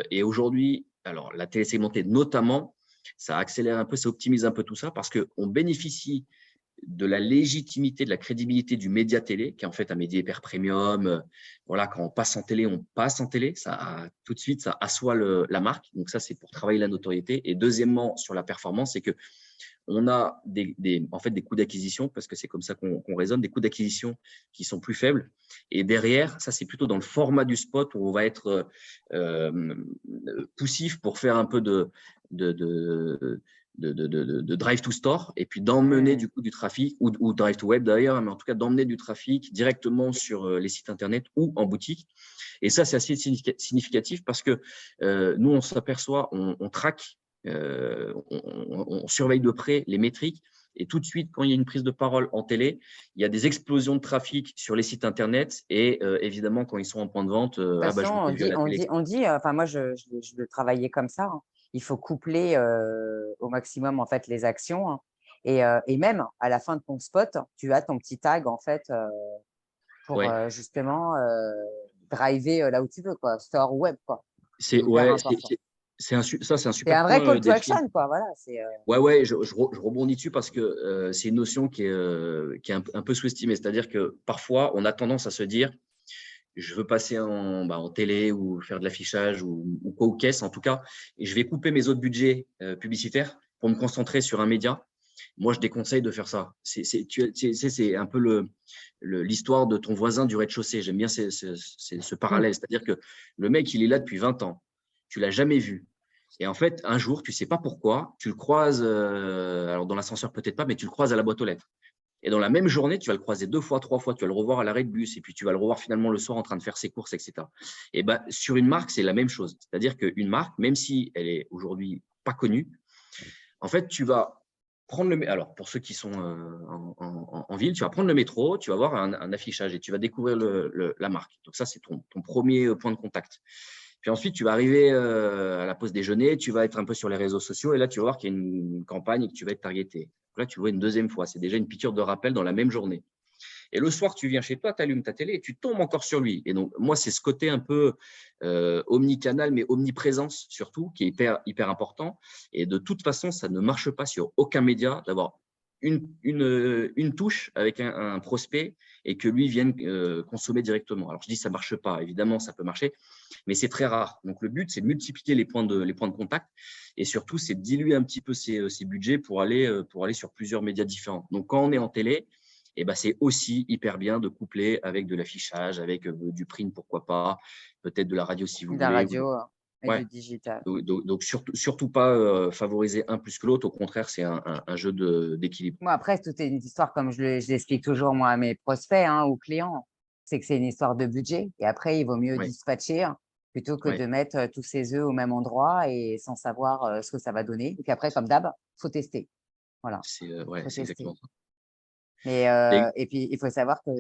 Speaker 3: Et aujourd'hui, alors la télé segmentée notamment, ça accélère un peu, ça optimise un peu tout ça parce qu'on bénéficie de la légitimité, de la crédibilité du média télé, qui est en fait un média hyper premium. Voilà, quand on passe en télé, on passe en télé. Ça, tout de suite, ça assoit la marque. Donc ça, c'est pour travailler la notoriété. Et deuxièmement, sur la performance, c'est que on a en fait des coûts d'acquisition, parce que c'est comme ça qu'on raisonne, des coûts d'acquisition qui sont plus faibles. Et derrière, ça, c'est plutôt dans le format du spot où on va être poussif pour faire un peu de drive to store et puis d'emmener du coup du trafic ou drive to web d'ailleurs, mais en tout cas d'emmener du trafic directement sur les sites internet ou en boutique. Et ça, c'est assez significatif parce que nous, on s'aperçoit, on traque, on surveille de près les métriques. Et tout de suite, quand il y a une prise de parole en télé, il y a des explosions de trafic sur les sites internet. Et évidemment, quand ils sont en point de vente,
Speaker 1: De toute
Speaker 3: je
Speaker 1: façon,
Speaker 3: vous ai vu à la télé.
Speaker 1: enfin moi je le travaillais comme ça, hein. Il faut coupler au maximum en fait les actions, hein. Et même à la fin de ton spot, tu as ton petit tag en fait pour
Speaker 3: Ouais.
Speaker 1: justement driver là où tu veux, quoi, store ou web, quoi. C'est
Speaker 3: C'est
Speaker 1: hyper
Speaker 3: ouais,
Speaker 1: important.
Speaker 3: c'est un
Speaker 1: C'est
Speaker 3: super
Speaker 1: un vrai
Speaker 3: point,
Speaker 1: call to
Speaker 3: Delphine.
Speaker 1: action, quoi. Voilà,
Speaker 3: Ouais, je rebondis dessus parce que c'est une notion qui est un peu sous-estimée. C'est-à-dire que parfois, on a tendance à se dire, je veux passer en télé ou faire de l'affichage ou quoi, ou caisse en tout cas, et je vais couper mes autres budgets publicitaires pour me concentrer sur un média. Moi, je déconseille de faire ça. C'est un peu l'histoire de ton voisin du rez-de-chaussée. J'aime bien ce parallèle. C'est-à-dire que le mec, il est là depuis 20 ans. Tu l'as jamais vu. Et en fait, un jour, tu sais pas pourquoi, tu le croises, alors dans l'ascenseur peut-être pas, mais tu le croises à la boîte aux lettres. Et dans la même journée, tu vas le croiser 2 fois, 3 fois, tu vas le revoir à l'arrêt de bus, et puis tu vas le revoir finalement le soir en train de faire ses courses, etc. Et ben, sur une marque, c'est la même chose. C'est-à-dire qu'une marque, même si elle est aujourd'hui pas connue, en fait, tu vas prendre alors pour ceux qui sont en ville, tu vas prendre le métro, tu vas voir un affichage et tu vas découvrir la marque. Donc ça, c'est ton premier point de contact. Puis ensuite, tu vas arriver à la pause déjeuner, tu vas être un peu sur les réseaux sociaux et là, tu vas voir qu'il y a une campagne et que tu vas être targeté. Là, tu le vois une deuxième fois. C'est déjà une piqûre de rappel dans la même journée. Et le soir, tu viens chez toi, tu allumes ta télé et tu tombes encore sur lui. Et donc, moi, c'est ce côté un peu omnicanal, mais omniprésence surtout, qui est hyper important. Et de toute façon, ça ne marche pas sur aucun média d'avoir une touche avec un prospect et que lui vienne consommer directement. Alors, je dis ça ne marche pas. Évidemment, ça peut marcher, mais c'est très rare. Donc, le but, c'est de multiplier les points de contact et surtout, c'est de diluer un petit peu ces budgets pour aller sur plusieurs médias différents. Donc, quand on est en télé, et ben, c'est aussi hyper bien de coupler avec de l'affichage, avec du print, pourquoi pas, peut-être de la radio si vous
Speaker 1: de la
Speaker 3: voulez.
Speaker 1: radio et
Speaker 3: Ouais.
Speaker 1: du digital.
Speaker 3: Donc surtout pas favoriser un plus que l'autre. Au contraire, c'est un jeu d'équilibre.
Speaker 1: Moi, après, tout est une histoire, comme je l'explique toujours moi à mes prospects, hein, ou clients, c'est que c'est une histoire de budget. Et après, il vaut mieux
Speaker 3: Ouais.
Speaker 1: dispatcher plutôt que
Speaker 3: Ouais.
Speaker 1: de mettre tous ses œufs au même endroit et sans savoir ce que ça va donner. Et puis après, comme d'hab, faut tester. Voilà,
Speaker 3: C'est
Speaker 1: faut tester.
Speaker 3: exactement ça.
Speaker 1: Mais
Speaker 3: Et-
Speaker 1: et puis, il faut savoir que,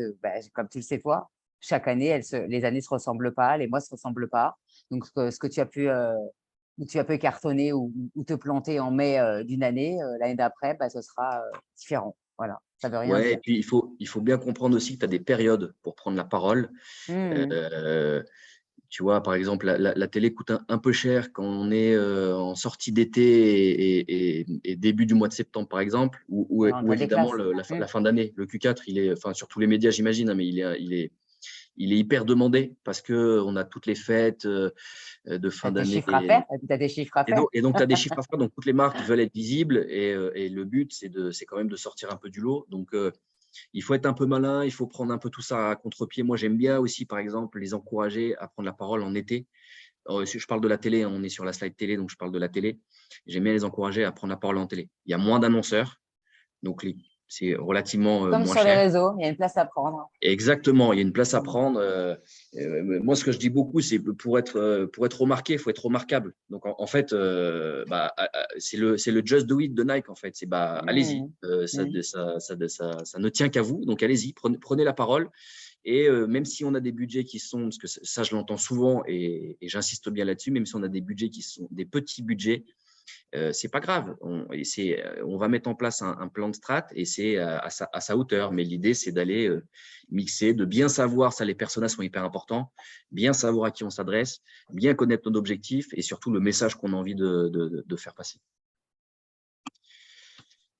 Speaker 1: comme tu le sais toi, chaque année, les années se ressemblent pas, les mois se ressemblent pas. Donc, ce que tu as pu où tu as peu cartonner ou te planter en mai d'une année, l'année d'après, bah, ce sera différent. Voilà, ça veut rien
Speaker 3: Ouais, et
Speaker 1: dire.
Speaker 3: puis il faut bien comprendre aussi que tu as des périodes pour prendre la parole. Tu vois, par exemple, la télé coûte un peu cher quand on est en sortie d'été et début du mois de septembre, par exemple, ou
Speaker 1: Rentrée des
Speaker 3: évidemment
Speaker 1: classes.
Speaker 3: la fin d'année. Le Q4, il est, enfin, sur tous les médias, j'imagine, hein, mais il est hyper demandé parce qu'on a toutes les fêtes de
Speaker 1: Tu as
Speaker 3: fin
Speaker 1: tes
Speaker 3: d'année.
Speaker 1: chiffres à faire, et puis tu as des chiffres à faire.
Speaker 3: Et donc tu as des chiffres à faire. Donc, toutes les marques veulent être visibles et le but, c'est quand même de sortir un peu du lot. Donc, il faut être un peu malin, il faut prendre un peu tout ça à contre-pied. Moi, j'aime bien aussi, par exemple, les encourager à prendre la parole en été. Si je parle de la télé, on est sur la slide télé, donc je parle de la télé. J'aime bien les encourager à prendre la parole en télé. Il y a moins d'annonceurs, donc c'est relativement
Speaker 1: Comme
Speaker 3: moins
Speaker 1: sur les
Speaker 3: cher.
Speaker 1: réseaux, il y a une place à prendre.
Speaker 3: Exactement, il y a une place à prendre. Moi, ce que je dis beaucoup, c'est pour être remarqué, il faut être remarquable. Donc, en fait, c'est le just do it de Nike, en fait. C'est allez-y, ça ne tient qu'à vous. Donc, allez-y, prenez la parole. Et même si on a des budgets qui sont, parce que ça, je l'entends souvent et j'insiste bien là-dessus, même si on a des budgets qui sont des petits budgets, c'est pas grave. On va mettre en place un plan de strat et c'est à sa hauteur. Mais l'idée, c'est d'aller mixer, de bien savoir, ça, les personas sont hyper importants, bien savoir à qui on s'adresse, bien connaître nos objectifs et surtout le message qu'on a envie de faire passer.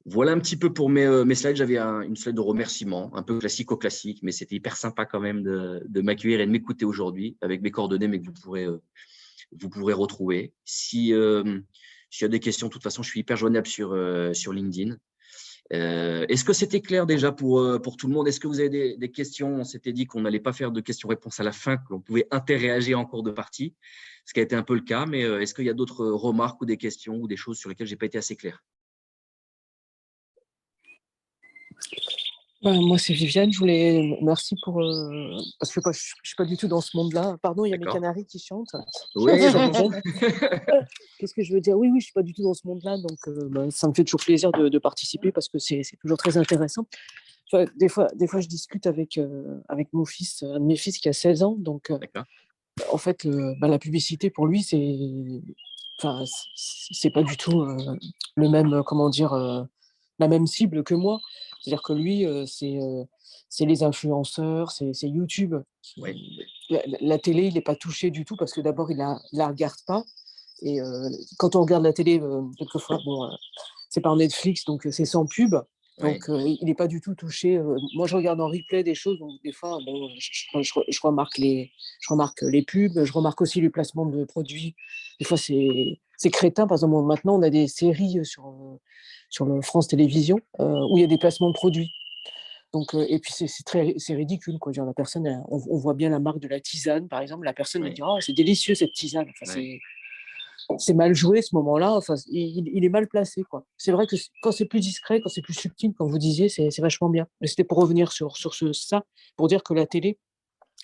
Speaker 3: Voilà un petit peu pour mes slides. J'avais une slide de remerciement, un peu classique, mais c'était hyper sympa quand même de m'accueillir et de m'écouter aujourd'hui avec mes coordonnées, mais que vous pourrez retrouver. S'il y a des questions, de toute façon, je suis hyper joignable sur LinkedIn. Est-ce que c'était clair déjà pour tout le monde? Est-ce que vous avez des questions? On s'était dit qu'on n'allait pas faire de questions-réponses à la fin, qu'on pouvait interréagir en cours de partie, ce qui a été un peu le cas. Mais est-ce qu'il y a d'autres remarques ou des questions ou des choses sur lesquelles je n'ai pas été assez clair?
Speaker 5: Moi, c'est Viviane. Merci pour. Parce que je ne suis pas du tout dans ce monde-là. Pardon, il y a mes canaris qui chantent.
Speaker 3: Oui, j'entends.
Speaker 5: Qu'est-ce que je veux dire? Oui, je ne suis pas du tout dans ce monde-là. Donc, ça me fait toujours plaisir de participer parce que c'est toujours très intéressant. Enfin, des fois, je discute avec mon fils, un de mes fils qui a 16 ans. Donc, en fait, la publicité, pour lui, c'est pas du tout le même, comment dire, la même cible que moi. C'est-à-dire que lui, c'est les influenceurs, c'est YouTube. La télé, il n'est pas touché du tout parce que d'abord, il la regarde pas. Et quand on regarde la télé, quelquefois, c'est par Netflix, donc c'est sans pub. Donc, il n'est pas du tout touché. Moi, je regarde en replay des choses, donc des fois, je remarque les pubs, je remarque aussi les placements de produits. Des fois, c'est crétin. Par exemple, maintenant, on a des séries sur le France Télévisions où il y a des placements de produits. Donc, et puis, c'est ridicule, quoi. Genre, la personne, on voit bien la marque de la tisane, par exemple. La personne elle dit « Oh, c'est délicieux, cette tisane ». Enfin, c'est mal joué ce moment-là. Enfin, il est mal placé, quoi. C'est vrai que quand c'est plus discret, quand c'est plus subtil, comme vous disiez, c'est vachement bien. Mais c'était pour revenir sur ça, pour dire que la télé,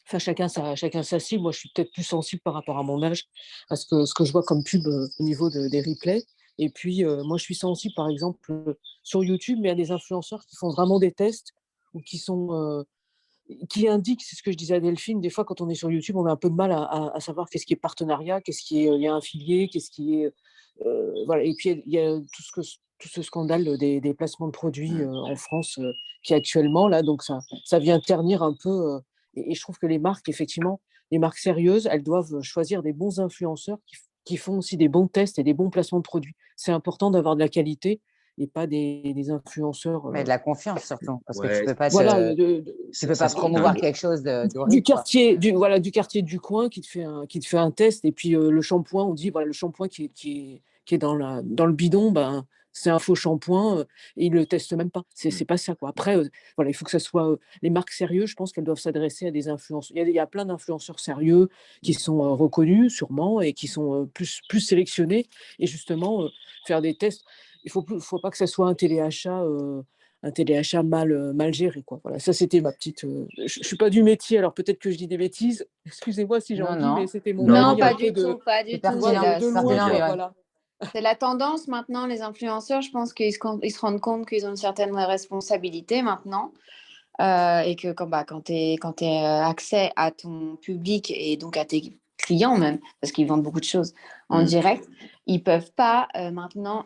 Speaker 5: enfin, chacun sa cible. Moi, je suis peut-être plus sensible par rapport à mon âge, à ce que je vois comme pub au niveau des replays. Et puis, moi, je suis sensible, par exemple, sur YouTube, mais à des influenceurs qui font vraiment des tests ou qui indiquent, c'est ce que je disais à Delphine, des fois, quand on est sur YouTube, on a un peu de mal à savoir qu'est-ce qui est partenariat, qu'est-ce qui est lien affilié, qu'est-ce qui est… voilà. Et puis, il y a tout ce scandale des placements de produits en France qui est actuellement là. Donc, ça vient ternir un peu. Et je trouve que les marques, effectivement, les marques sérieuses, elles doivent choisir des bons influenceurs qui font aussi des bons tests et des bons placements de produits. C'est important d'avoir de la qualité et pas des influenceurs…
Speaker 1: Mais de la confiance surtout, parce que tu
Speaker 3: Ouais,
Speaker 1: peux pas
Speaker 5: voilà,
Speaker 1: tu peux pas promouvoir quelque chose d'horrible.
Speaker 5: du quartier du coin qui te fait un test, et puis le shampoing, on dit voilà, le shampoing qui est dans le bidon, ben c'est un faux shampoing, et ils le testent même pas. C'est pas ça, quoi. Après, voilà, il faut que ça soit les marques sérieuses. Je pense qu'elles doivent s'adresser à des influenceurs. Il y a plein d'influenceurs sérieux qui sont reconnus sûrement et qui sont plus sélectionnés, et justement faire des tests. Il faut pas que ça soit un téléachat mal géré, quoi. Voilà, ça c'était ma petite… je suis pas du métier, alors peut-être que je dis des bêtises. Excusez-moi si j'en dis, mais c'était mon
Speaker 2: Non,
Speaker 5: avis
Speaker 2: pas
Speaker 5: un peu
Speaker 2: du tout, pas du
Speaker 1: C'est
Speaker 2: tout.
Speaker 1: pertinent,
Speaker 5: de
Speaker 1: c'est
Speaker 5: loin,
Speaker 1: pertinent,
Speaker 5: quoi,
Speaker 1: mais
Speaker 5: voilà.
Speaker 2: C'est la tendance maintenant, les influenceurs, je pense qu'ils se rendent compte qu'ils ont une certaine responsabilité maintenant. Et que quand tu as accès à ton public et donc à tes clients même, parce qu'ils vendent beaucoup de choses en direct, ils ne peuvent pas maintenant,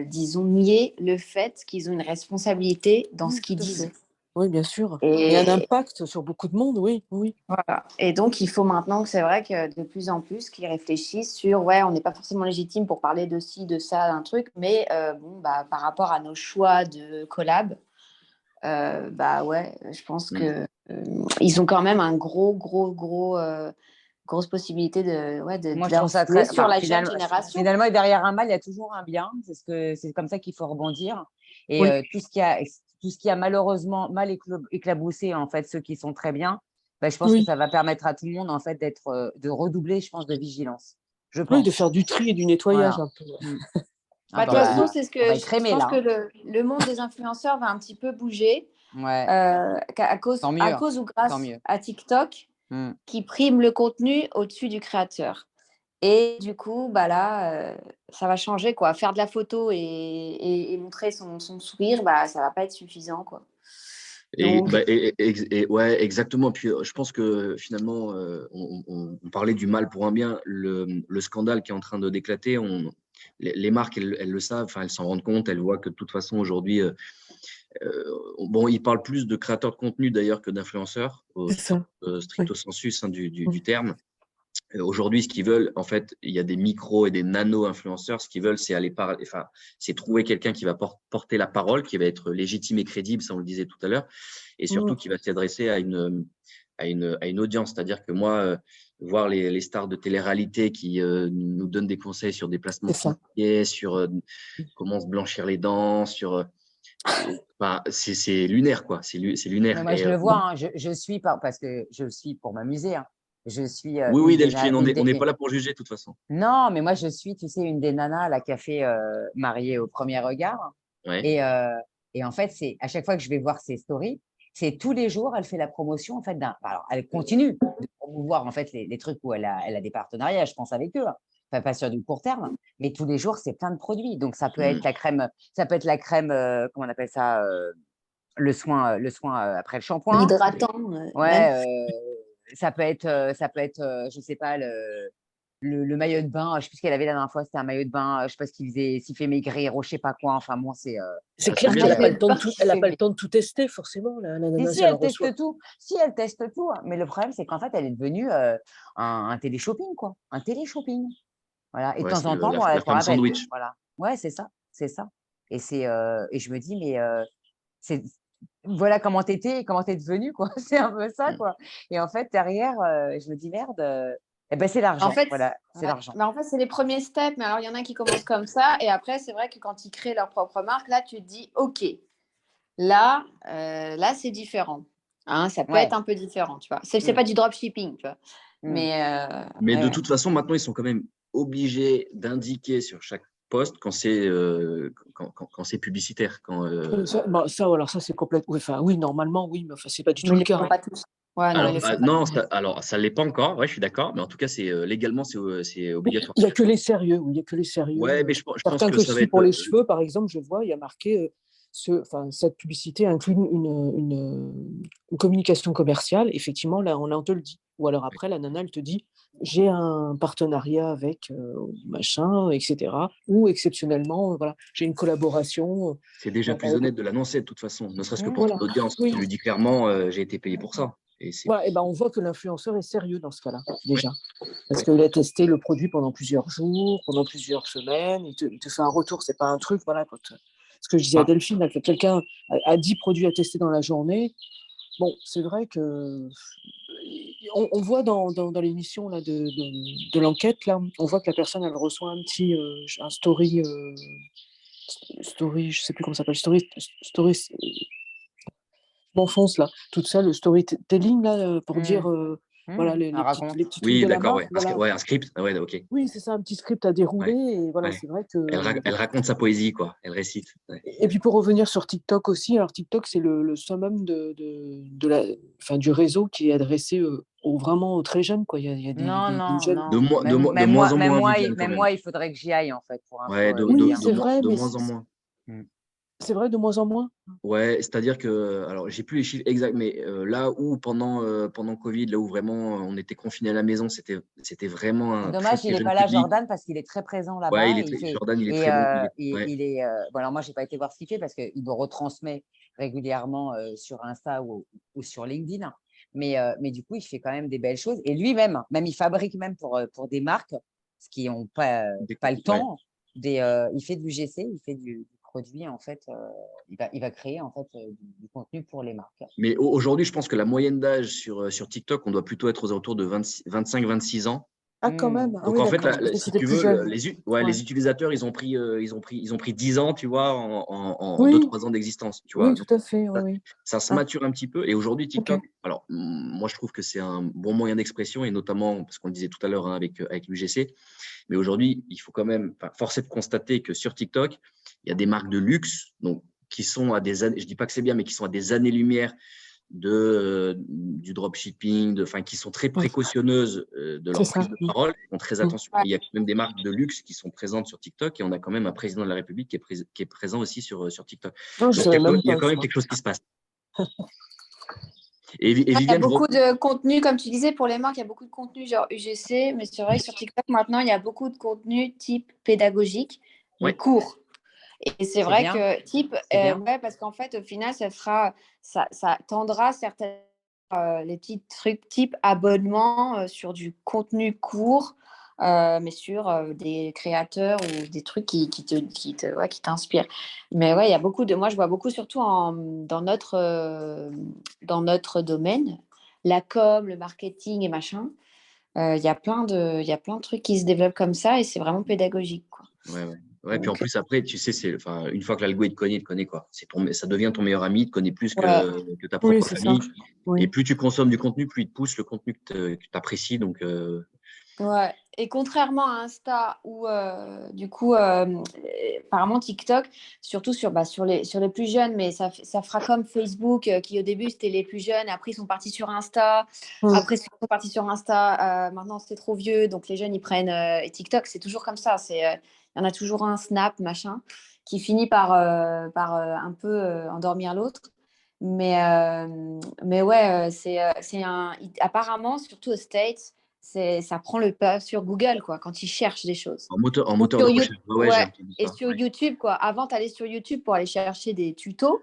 Speaker 2: disons, nier le fait qu'ils ont une responsabilité dans ce qu'ils disent.
Speaker 5: Oui, bien sûr. Il y a un impact sur beaucoup de monde, oui.
Speaker 2: Voilà. Et donc, il faut maintenant, c'est vrai que de plus en plus, qu'ils réfléchissent sur, on n'est pas forcément légitime pour parler de ci, de ça, d'un truc, mais par rapport à nos choix de collab, je pense que ils ont quand même un grosse possibilité
Speaker 1: Moi, je trouve ça très.
Speaker 2: sur la jeune génération.
Speaker 1: Finalement, derrière un mal, il y a toujours un bien. C'est comme ça qu'il faut rebondir. Et tout ce qui a malheureusement mal éclaboussé, en fait, ceux qui sont très bien, je pense que ça va permettre à tout le monde, en fait, de redoubler, je pense, de vigilance. Je pense.
Speaker 5: Oui, de faire du tri et du nettoyage un peu.
Speaker 2: De toute façon, c'est ce que je pense que le monde des influenceurs va un petit peu bouger. À cause ou grâce à TikTok, qui prime le contenu au-dessus du créateur. Et du coup, ça va changer, quoi. Faire de la photo et montrer son sourire, ça va pas être suffisant, quoi.
Speaker 3: Exactement. Puis je pense que finalement, on parlait du mal pour un bien. Le scandale qui est en train d'éclater, les marques, elles le savent, elles s'en rendent compte, elles voient que de toute façon, aujourd'hui, ils parlent plus de créateurs de contenu d'ailleurs que d'influenceurs, stricto sensus du terme. Aujourd'hui, ce qu'ils veulent, en fait, il y a des micros et des nano-influenceurs. Ce qu'ils veulent, c'est aller c'est trouver quelqu'un qui va porter la parole, qui va être légitime et crédible, ça on le disait tout à l'heure, et surtout qui va s'adresser à une audience. C'est-à-dire que moi, voir les stars de télé-réalité qui nous donnent des conseils sur des placements financiers, sur comment se blanchir les dents, sur c'est lunaire, quoi. C'est lunaire.
Speaker 1: Mais moi, je le vois. Je suis parce que je suis pour m'amuser. Je suis.
Speaker 3: Oui, Delphine, on n'est pas là pour juger de toute façon.
Speaker 1: Non, mais moi, je suis, tu sais, une des nanas là, qui a fait Mariée au premier regard. Et en fait, c'est à chaque fois que je vais voir ses stories, c'est tous les jours, elle fait la promotion en fait d'un. Alors, elle continue de promouvoir en fait les trucs où elle a des partenariats, je pense avec eux. Enfin, pas sur du court terme, mais tous les jours, c'est plein de produits. Donc, ça peut être la crème, comment on appelle ça, le soin après le shampoing.
Speaker 2: Hydratant.
Speaker 1: Ça peut être, je sais pas, le maillot de bain. Je sais plus ce qu'elle avait la dernière fois. C'était un maillot de bain. Je sais pas s'il fait maigrir ou je sais pas quoi. Enfin, bon, c'est.
Speaker 5: C'est clair qu'elle n'a pas le temps de tout tester, forcément. La nana,
Speaker 1: si elle teste tout. Si elle teste tout. Mais le problème, c'est qu'en fait, elle est devenue un télé-shopping, quoi. Un télé-shopping. Voilà. Et de temps en temps,
Speaker 3: la femme sandwich.
Speaker 1: Voilà. Ouais, c'est ça. C'est ça. Et je me dis, mais voilà comment t'étais et comment t'es devenue, quoi. C'est un peu ça, quoi. Et en fait, derrière, je me dis, merde, c'est l'argent.
Speaker 2: En fait,
Speaker 1: c'est l'argent.
Speaker 2: En fait, c'est les premiers steps. Mais alors, il y en a qui commencent comme ça. Et après, c'est vrai que quand ils créent leur propre marque, là, tu te dis, OK, là, c'est différent. Ça peut être un peu différent, tu vois. C'est pas du dropshipping, tu vois.
Speaker 3: Mais de toute façon, maintenant, ils sont quand même obligés d'indiquer sur chaque poste quand c'est publicitaire.
Speaker 5: Ça c'est complètement. Oui, normalement, oui, mais c'est pas du tout le cas.
Speaker 2: Pas tous.
Speaker 3: Ça l'est pas encore. Ouais, je suis d'accord, mais en tout cas, c'est légalement, c'est obligatoire.
Speaker 5: Il y a que les sérieux.
Speaker 3: Ouais, mais je pense que
Speaker 5: ça va être pour les cheveux, par exemple, je vois, il y a marqué. Cette publicité inclut une communication commerciale. Effectivement, là, on te le dit. Ou alors après, la nana, elle te dit, j'ai un partenariat avec machin, etc. Ou exceptionnellement, voilà, j'ai une collaboration.
Speaker 3: C'est déjà plus honnête de l'annoncer de toute façon, ne serait-ce que pour ton audience. Tu lui dis clairement, j'ai été payé pour ça.
Speaker 5: On voit que l'influenceur est sérieux dans ce cas-là, déjà. Parce qu'il a testé le produit pendant plusieurs jours, pendant plusieurs semaines. Il te fait un retour, c'est pas un truc, voilà. Ce que je disais à Delphine, là, que quelqu'un a 10 produits à tester dans la journée. Bon, c'est vrai que on voit dans l'émission là, de l'enquête, là, on voit que la personne, elle reçoit un story, je sais plus comment ça s'appelle, story, je m'enfonce là, toute seule, le storytelling là, pour dire voilà, les petits trucs de la marque.
Speaker 3: Un script. Ok.
Speaker 5: Oui, c'est ça, un petit script à dérouler. Et voilà, c'est vrai que.
Speaker 3: Elle raconte sa poésie, quoi. Elle récite.
Speaker 5: Et puis pour revenir sur TikTok aussi, alors TikTok, c'est le summum du réseau qui est adressé vraiment aux très jeunes, quoi. Il y a des jeunes.
Speaker 3: De moins en moins.
Speaker 1: Même moi, il faudrait que j'y aille, en fait. Pour
Speaker 5: oui, c'est vrai.
Speaker 3: De moins en moins.
Speaker 5: C'est vrai, de moins en moins?
Speaker 3: Ouais, c'est-à-dire que, alors j'ai plus les chiffres exacts, mais là où pendant Covid, là où vraiment on était confinés à la maison, c'était vraiment
Speaker 1: C'est
Speaker 3: un très,
Speaker 1: dommage, il
Speaker 3: très
Speaker 1: n'est
Speaker 3: jeune
Speaker 1: pas là,
Speaker 3: public.
Speaker 1: Jordan, parce qu'il est très présent
Speaker 3: Ouais,
Speaker 1: là-bas.
Speaker 3: Jordan, il est très bon. Ouais.
Speaker 1: Il est. Bon, alors moi, j'ai pas été voir ce qu'il fait parce qu'il me retransmet régulièrement sur Insta ou sur LinkedIn. Mais du coup, il fait quand même des belles choses. Et lui-même, même il fabrique même pour des marques, ce qui n'ont pas le
Speaker 3: Ouais.
Speaker 1: temps. Il fait du GC, il fait du produit. En fait, il va créer en fait du contenu pour les marques.
Speaker 3: Mais aujourd'hui, je pense que la moyenne d'âge sur TikTok, on doit plutôt être aux alentours de 25-26 ans.
Speaker 5: Ah, quand même. Ah
Speaker 3: Donc
Speaker 5: oui,
Speaker 3: en fait,
Speaker 5: d'accord. Je pensais que
Speaker 3: si
Speaker 5: c'était
Speaker 3: tu
Speaker 5: plus
Speaker 3: veux,
Speaker 5: jeune.
Speaker 3: les
Speaker 5: Ouais.
Speaker 3: utilisateurs, ils ont pris 10 ans, tu vois, en
Speaker 5: Oui,
Speaker 3: 2-3 ans d'existence, tu vois.
Speaker 5: oui,
Speaker 3: Donc
Speaker 5: tout à fait. Oui,
Speaker 3: ça,
Speaker 5: oui.
Speaker 3: ça se
Speaker 5: Ah,
Speaker 3: mature un petit peu. Et aujourd'hui,
Speaker 5: ok.
Speaker 3: TikTok, alors moi, je trouve que c'est un bon moyen d'expression, et notamment, parce qu'on le disait tout à l'heure avec l'UGC, mais aujourd'hui, il faut quand même, force est de constater que sur TikTok, il y a des marques de luxe, donc qui sont à des années, je dis pas que c'est bien, mais qui sont à des années-lumière du dropshipping, qui sont très
Speaker 5: Oui,
Speaker 3: précautionneuses de
Speaker 5: c'est
Speaker 3: leur
Speaker 5: ça.
Speaker 3: prise de parole, qui font très
Speaker 5: Mm.
Speaker 3: attention. Et il y a même des marques de luxe qui sont présentes sur TikTok, et on a quand même un président de la République qui est présent aussi sur TikTok.
Speaker 5: Non, je
Speaker 3: Donc
Speaker 5: savais même
Speaker 3: il y a
Speaker 5: pas,
Speaker 3: quand
Speaker 5: tu
Speaker 3: même
Speaker 5: vois.
Speaker 3: quelque chose qui se passe. Et
Speaker 2: Il y a
Speaker 3: Viviane,
Speaker 2: beaucoup de contenu, comme tu disais, pour les marques, il y a beaucoup de contenu genre UGC, mais c'est vrai que sur TikTok, maintenant, il y a beaucoup de contenu type pédagogique, mais
Speaker 3: ouais,
Speaker 2: court. Et c'est
Speaker 1: C'est
Speaker 2: vrai
Speaker 1: bien,
Speaker 2: que type,
Speaker 1: c'est bien.
Speaker 2: ouais, parce qu'en fait, au final, ça tendra certaines, les petits trucs type abonnement sur du contenu court, mais sur des créateurs ou des trucs ouais, qui t'inspirent. Mais ouais, il y a beaucoup de, moi, je vois beaucoup surtout dans notre domaine, la com, le marketing et machin. Il y a il y a plein de trucs qui se développent comme ça et c'est vraiment pédagogique, quoi.
Speaker 3: ouais, ouais. Ouais, puis en
Speaker 2: Donc,
Speaker 3: plus, après, tu sais, une fois que l'algo il te connaît, quoi. Ça devient ton meilleur ami, il te connaît plus
Speaker 2: ouais.
Speaker 3: que ta
Speaker 5: Oui,
Speaker 3: propre
Speaker 5: c'est ça.
Speaker 3: famille. Et
Speaker 5: Oui.
Speaker 3: plus tu consommes du contenu, plus il te pousse le contenu que tu apprécies. Donc,
Speaker 2: Ouais. Et contrairement à Insta ou du coup, apparemment TikTok, surtout sur les plus jeunes, mais ça fera comme Facebook qui au début c'était les plus jeunes, après ils sont partis sur Insta,
Speaker 5: Mm.
Speaker 2: après ils sont partis sur Insta, maintenant c'est trop vieux, donc les jeunes ils prennent et TikTok, c'est toujours comme ça, il y en a toujours un Snap, machin, qui finit par un peu endormir l'autre. Mais ouais, apparemment, surtout aux States, ça prend le pas sur Google, quoi, quand ils cherchent des choses.
Speaker 3: en
Speaker 2: Ou
Speaker 3: moteur de
Speaker 2: sur
Speaker 3: recherche, ouais, j'ai
Speaker 2: Ouais,
Speaker 3: entendu
Speaker 2: et
Speaker 3: ça.
Speaker 2: sur
Speaker 3: Ouais,
Speaker 2: YouTube, quoi. Avant, tu allais sur YouTube pour aller chercher des tutos.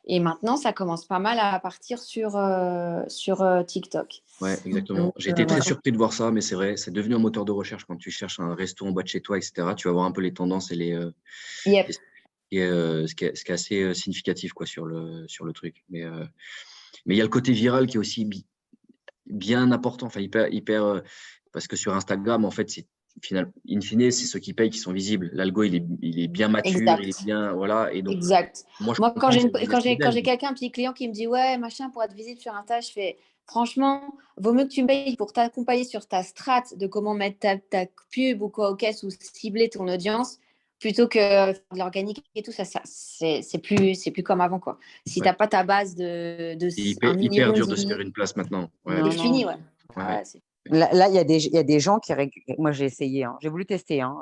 Speaker 2: Et maintenant, ça commence pas mal à partir sur TikTok.
Speaker 3: ouais, exactement.
Speaker 2: Donc,
Speaker 3: J'ai été très
Speaker 2: ouais.
Speaker 3: surpris de voir ça, mais c'est vrai, c'est devenu un moteur de recherche quand tu cherches un resto en bas de chez toi, etc. Tu vas voir un peu les tendances
Speaker 2: Yep.
Speaker 3: ce qui est assez significatif, quoi, sur le truc. Mais il y a le côté viral qui est aussi bien important, parce que sur Instagram, en fait, in fine, c'est ceux qui payent qui sont visibles. L'algo, il est bien mature, il est
Speaker 2: Exact.
Speaker 3: bien, voilà. Et donc,
Speaker 2: Exact.
Speaker 3: moi, je
Speaker 2: Moi,
Speaker 3: comprends que c'est le business
Speaker 2: quand
Speaker 3: model.
Speaker 2: j'ai quelqu'un, un petit client qui me dit ouais, machin, pour être visible sur Insta, je fais franchement, vaut mieux que tu me payes pour t'accompagner sur ta strat de comment mettre ta pub ou quoi au caisse ou cibler ton audience plutôt que faire de l'organique et tout ça, c'est plus comme avant, quoi. Si
Speaker 3: Ouais.
Speaker 2: t'as pas ta base de
Speaker 3: C'est
Speaker 2: 1
Speaker 3: hyper
Speaker 2: million,
Speaker 3: dur
Speaker 2: 10
Speaker 3: de se
Speaker 2: millions,
Speaker 3: faire une place maintenant. Ouais,
Speaker 2: c'est
Speaker 1: Non,
Speaker 2: fini,
Speaker 1: non.
Speaker 2: ouais.
Speaker 3: ouais,
Speaker 2: Ah
Speaker 3: ouais.
Speaker 2: ouais,
Speaker 1: Là, il y a des gens moi, j'ai essayé, hein. J'ai voulu tester, hein.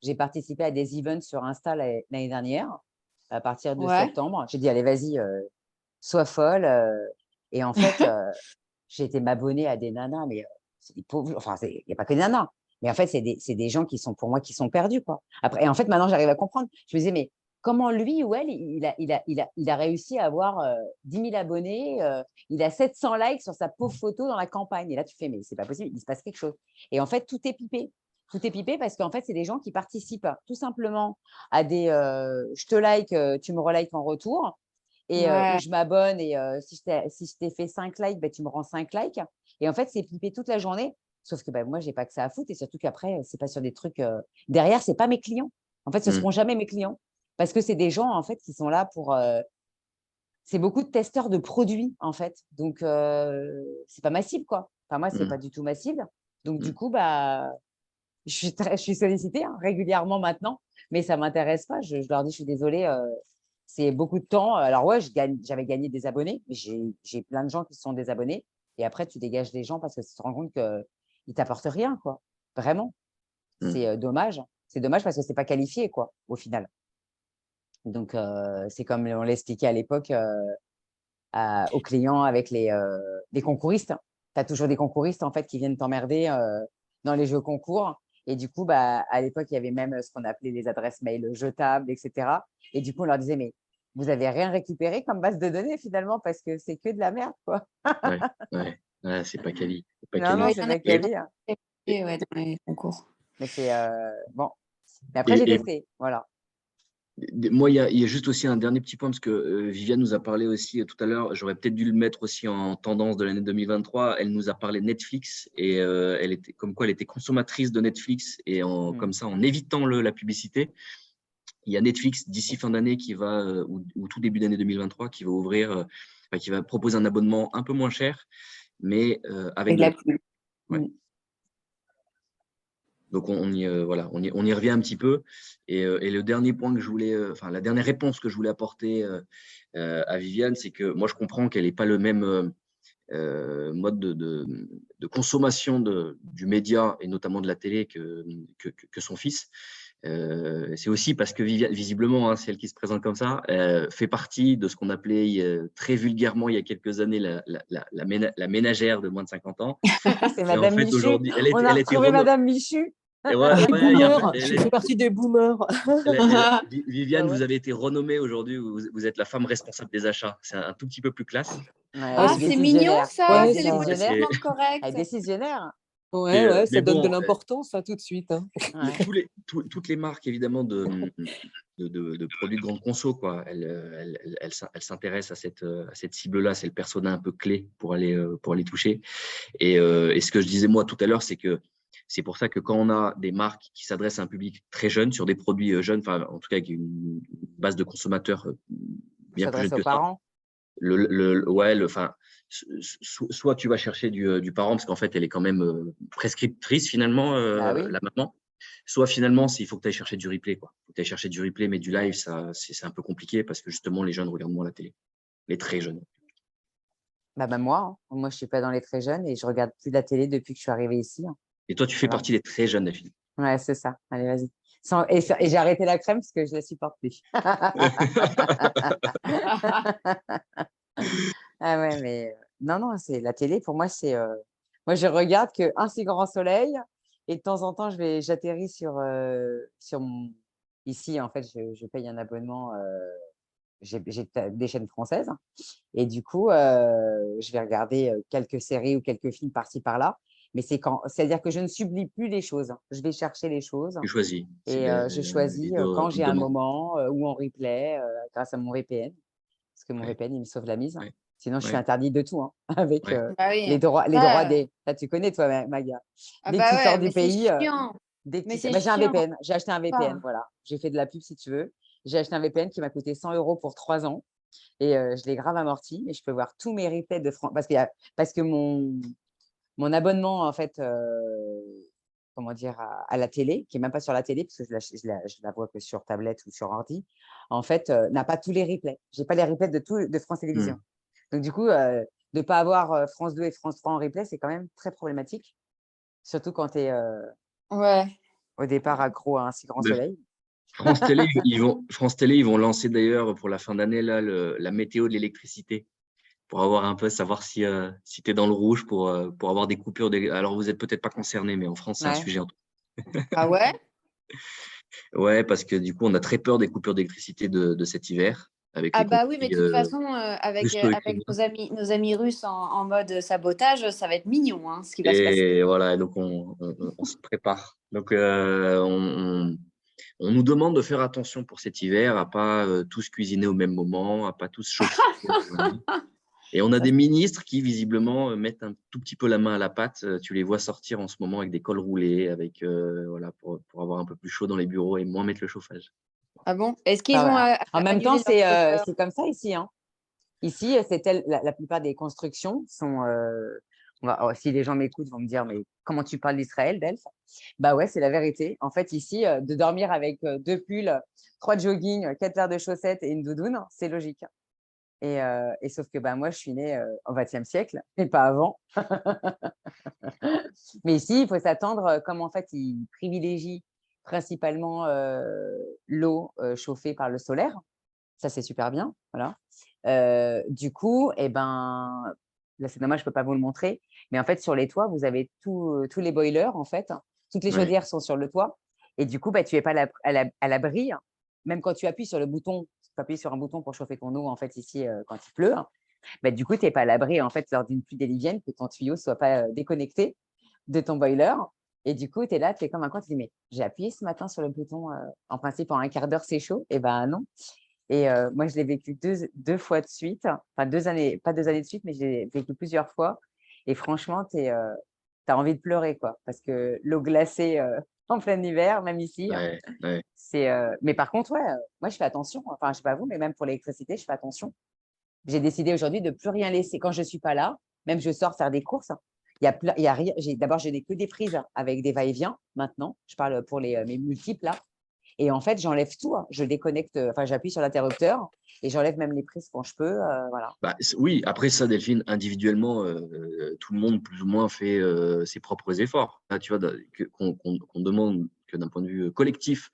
Speaker 1: J'ai participé à des events sur Insta l'année dernière, à partir de
Speaker 2: ouais.
Speaker 1: septembre. J'ai dit, allez, vas-y, sois folle. Et en fait, j'ai été m'abonner à des nanas, mais c'est des pauvres. Enfin, il n'y a pas que des nanas. Mais en fait, c'est des gens qui sont, pour moi, qui sont perdus, quoi. Après, et en fait, maintenant, j'arrive à comprendre. Je me disais, mais comment lui ou elle, il a réussi à avoir 10 000 abonnés, il a 700 likes sur sa pauvre photo dans la campagne. Et là, tu fais, mais c'est pas possible, il se passe quelque chose. Et en fait, tout est pipé. Tout est pipé parce qu'en fait, c'est des gens qui participent tout simplement à des je te like, tu me relikes en retour. Et où
Speaker 2: Ouais.
Speaker 1: je m'abonne et si je t'ai fait 5 likes, ben, tu me rends 5 likes. Et en fait, c'est pipé toute la journée. Sauf que ben, moi, j'ai pas que ça à foutre. Et surtout qu'après, c'est pas sur des trucs. Derrière, c'est pas mes clients. En fait, ce
Speaker 3: Mm.
Speaker 1: seront jamais mes clients. Parce que c'est des gens, en fait, qui sont là pour. C'est beaucoup de testeurs de produits, en fait. Donc, c'est pas ma cible, quoi. Enfin, moi, c'est
Speaker 3: Mm.
Speaker 1: pas du tout ma cible. Donc, du
Speaker 3: Mm.
Speaker 1: coup, bah, je suis sollicitée hein, régulièrement maintenant, mais ça m'intéresse pas. Je leur dis, je suis désolée, c'est beaucoup de temps. Alors ouais, j'avais gagné des abonnés, mais j'ai plein de gens qui se sont désabonnés. Et après, tu dégages des gens parce que tu te rends compte qu'ils t'apportent rien, quoi. Vraiment.
Speaker 3: Mm.
Speaker 1: C'est dommage. C'est dommage parce que c'est pas qualifié, quoi, au final. Donc, c'est comme on l'expliquait à l'époque aux clients avec les concouristes. Tu as toujours des concouristes en fait qui viennent t'emmerder dans les jeux concours. Et du coup, à l'époque, il y avait même ce qu'on appelait les adresses mail jetables, etc. Et du coup, on leur disait, mais vous n'avez rien récupéré comme base de données finalement parce que c'est que de la merde, quoi.
Speaker 3: Ouais, c'est pas quali.
Speaker 1: Non, c'est pas quali. Hein.
Speaker 2: Dans les concours.
Speaker 1: Mais c'est bon. Mais après, j'ai testé. Voilà.
Speaker 3: Moi, il y a juste aussi un dernier petit point, parce que Viviane nous a parlé aussi tout à l'heure, j'aurais peut-être dû le mettre aussi en tendance de l'année 2023, elle nous a parlé de Netflix, et elle était, comme quoi elle était consommatrice de Netflix, et comme ça, en évitant la publicité. Il y a Netflix d'ici fin d'année qui va, ou tout début d'année 2023, qui va ouvrir, qui va proposer un abonnement un peu moins cher, mais avec de la pub. Ouais. Donc on y revient un petit peu. Et le dernier point que je voulais, la dernière réponse que je voulais apporter à Viviane, c'est que moi je comprends qu'elle n'ait pas le même mode de consommation du média et notamment de la télé que son fils. C'est aussi parce que visiblement, hein, celle qui se présente comme ça, fait partie de ce qu'on appelait très vulgairement il y a quelques années la ménagère de moins de 50 ans.
Speaker 1: C'est Madame Michu. On a retrouvé Madame Michu.
Speaker 5: Je fais partie des boomers.
Speaker 3: Viviane, vous avez été renommée aujourd'hui, vous êtes la femme responsable des achats. C'est un tout petit peu plus classe.
Speaker 2: C'est mignon ça, c'est le
Speaker 1: décisionnaire.
Speaker 2: correct.
Speaker 1: Elle est décisionnaire.
Speaker 5: Ouais, ça donne de l'importance ça tout de suite. Hein.
Speaker 3: Toutes les marques évidemment de produits de grande conso, quoi. Elles s'intéressent à cette cible-là, c'est le persona un peu clé pour aller toucher. Et ce que je disais moi tout à l'heure, c'est que c'est pour ça que quand on a des marques qui s'adressent à un public très jeune sur des produits jeunes, enfin en tout cas avec une base de consommateurs bien plus jeune que ça, soit tu vas chercher du parent parce qu'en fait elle est quand même prescriptrice finalement la maman, soit finalement il faut que tu ailles chercher du replay, quoi. Faut que tu ailles chercher du replay, mais du live c'est un peu compliqué parce que justement les jeunes regardent moins la télé, les très jeunes.
Speaker 1: Même moi je suis pas dans les très jeunes et je regarde plus la télé depuis que je suis arrivée ici.
Speaker 3: Et toi tu fais partie des très jeunes, Daphine.
Speaker 1: Ouais, c'est ça. Allez, vas-y. Et j'ai arrêté la crème parce que je la supporte plus. Ah ouais, mais non, c'est la télé. Pour moi, c'est moi je regarde qu'un si grand soleil et de temps en temps j'atterris sur ici en fait je paye un abonnement. J'ai des chaînes françaises et du coup je vais regarder quelques séries ou quelques films par-ci par-là. Mais c'est-à-dire que je ne subis plus les choses. Je vais chercher les choses.
Speaker 3: Tu choisis.
Speaker 1: Et je choisis quand j'ai un moment ou en replay grâce à mon VPN. Parce que mon VPN, il me sauve la mise. Sinon, je suis interdite de tout. Hein, avec les droits des… Là, tu connais, toi, Maga. Dès que tu sors du pays… j'ai un VPN. J'ai acheté un VPN. Voilà. J'ai fait de la pub, si tu veux. J'ai acheté un VPN qui m'a coûté 100 € pour 3 ans. Et je l'ai grave amorti. Et je peux voir tous mes replays de France. Parce que mon abonnement, en fait, comment dire, à la télé, qui n'est même pas sur la télé, parce que je la vois que sur tablette ou sur ordi, en fait, n'a pas tous les replays. Je n'ai pas les replays de France Télévisions. Donc, du coup, de ne pas avoir France 2 et France 3 en replay, c'est quand même très problématique. Surtout quand tu es au départ accro à un si grand soleil.
Speaker 3: France Télé, ils vont lancer d'ailleurs pour la fin d'année la météo de l'électricité. Pour avoir un peu, savoir si tu es dans le rouge, pour avoir des coupures. Alors, vous n'êtes peut-être pas concerné, mais en France, c'est un sujet.
Speaker 2: Ah ouais?
Speaker 3: Ouais, parce que du coup, on a très peur des coupures d'électricité de cet hiver.
Speaker 2: Oui, mais de toute façon, avec nos amis russes en mode sabotage, ça va être mignon, hein, ce qui va se passer.
Speaker 3: Et voilà, donc on se prépare. Donc, on nous demande de faire attention pour cet hiver, à pas tous cuisiner au même moment, à pas tous chauffer. Et on a des ministres qui, visiblement, mettent un tout petit peu la main à la pâte. Tu les vois sortir en ce moment avec des cols roulés, pour avoir un peu plus chaud dans les bureaux et moins mettre le chauffage.
Speaker 2: Ah bon? Est-ce qu'ils ont…
Speaker 1: En même temps, c'est comme ça ici. Hein. Ici, la plupart des constructions sont… si les gens m'écoutent, vont me dire, mais comment tu parles d'Israël, Delph? Bah ouais, c'est la vérité. En fait, ici, de dormir avec 2 pulls, 3 joggings, 4 paires de chaussettes et une doudoune, c'est logique. Et sauf que moi, je suis née au XXe siècle et pas avant. Mais ici, il faut s'attendre, comme en fait, ils privilégient principalement l'eau chauffée par le solaire. Ça, c'est super bien. Voilà. Du coup, là, c'est dommage, je ne peux pas vous le montrer. Mais en fait, sur les toits, vous avez tous les boilers, en fait. Toutes les chaudières sont sur le toit. Et du coup, tu n'es pas à l'abri. Même quand tu appuies sur le bouton, tu peux appuyer sur un bouton pour chauffer ton eau, en fait, ici, quand il pleut. Du coup, tu n'es pas à l'abri, en fait, lors d'une pluie diluvienne, que ton tuyau ne soit pas déconnecté de ton boiler. Et du coup, tu es là, tu es comme un con, tu te dis, mais j'ai appuyé ce matin sur le bouton, en principe, en un quart d'heure, c'est chaud. Et non. Et moi, je l'ai vécu deux fois de suite, enfin 2 années, pas 2 années de suite, mais je l'ai vécu plusieurs fois. Et franchement, tu as envie de pleurer, quoi, parce que l'eau glacée en plein hiver, même ici, c'est. Mais par contre, moi, je fais attention. Enfin, je sais pas vous, mais même pour l'électricité, je fais attention. J'ai décidé aujourd'hui de plus rien laisser quand je suis pas là. Même je sors faire des courses. Il y a rien. D'abord, je n'ai que des prises avec des va-et-vient maintenant. Je parle pour mes multiples là. Et en fait, j'enlève tout. Je déconnecte, enfin, j'appuie sur l'interrupteur et j'enlève même les prises quand je peux. Voilà.
Speaker 3: Oui, après ça, Delphine, individuellement, tout le monde plus ou moins fait ses propres efforts. Là, tu vois, qu'on demande que d'un point de vue collectif,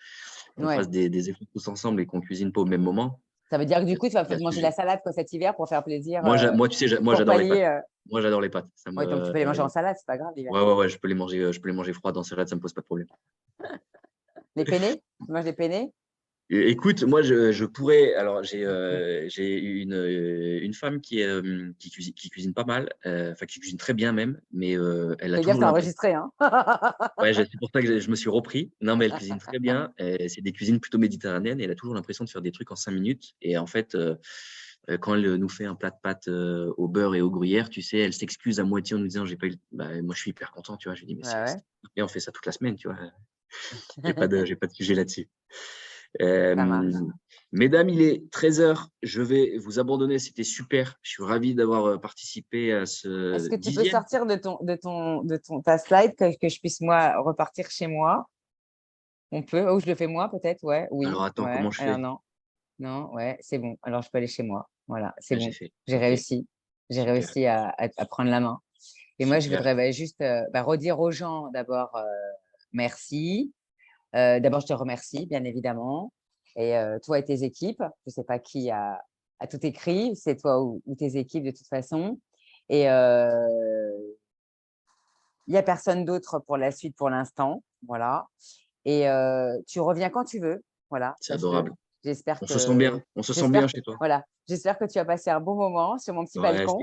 Speaker 3: on fasse des efforts tous ensemble et qu'on cuisine pas au même moment.
Speaker 1: Ça veut dire que du coup, tu vas peut-être manger la salade cet hiver pour faire plaisir.
Speaker 3: Moi, tu sais, moi j'adore les pâtes. Moi, j'adore les pâtes.
Speaker 1: Donc tu peux les manger en salade, c'est pas grave l'hiver.
Speaker 3: Ouais, je peux les manger froides en salade, ça me pose pas de problème.
Speaker 1: Les penne? Tu manges des penne?
Speaker 3: Écoute, moi, je pourrais. Alors, j'ai une femme qui cuisine pas mal, enfin qui cuisine très bien même, mais elle a
Speaker 1: C'est-à-dire que tu as enregistré, hein?
Speaker 3: Ouais, c'est pour ça que je me suis repris. Non, mais elle cuisine très bien. C'est des cuisines plutôt méditerranéennes et elle a toujours l'impression de faire des trucs en 5 minutes. Et en fait, quand elle nous fait un plat de pâtes au beurre et au gruyère, tu sais, elle s'excuse à moitié en nous disant, j'ai pas eu. Moi, je suis hyper content, tu vois. Je lui dis, mais et on fait ça toute la semaine, tu vois. J'ai pas de sujet là-dessus. Mesdames, il est 13h. Je vais vous abandonner. C'était super. Je suis ravi d'avoir participé à ce.
Speaker 1: Est-ce que tu peux sortir de ta slide que je puisse, moi, repartir chez moi? On peut. Ou je le fais moi, peut-être? Ouais, oui.
Speaker 3: Alors, attends, comment je fais?
Speaker 1: Alors, non, ouais, c'est bon. Alors, je peux aller chez moi. Voilà, c'est bon.
Speaker 3: J'ai fait.
Speaker 1: J'ai réussi. J'ai réussi à prendre la main. Et moi, je voudrais juste redire aux gens d'abord merci. D'abord, je te remercie, bien évidemment. Et toi et tes équipes, je ne sais pas qui a tout écrit, c'est toi ou tes équipes de toute façon. Et il n'y a personne d'autre pour la suite pour l'instant. Voilà. Et tu reviens quand tu veux. Voilà.
Speaker 3: C'est adorable.
Speaker 1: J'espère
Speaker 3: On se sent bien. On se sent bien chez toi.
Speaker 1: Voilà. J'espère que tu as passé un bon moment sur mon petit balcon.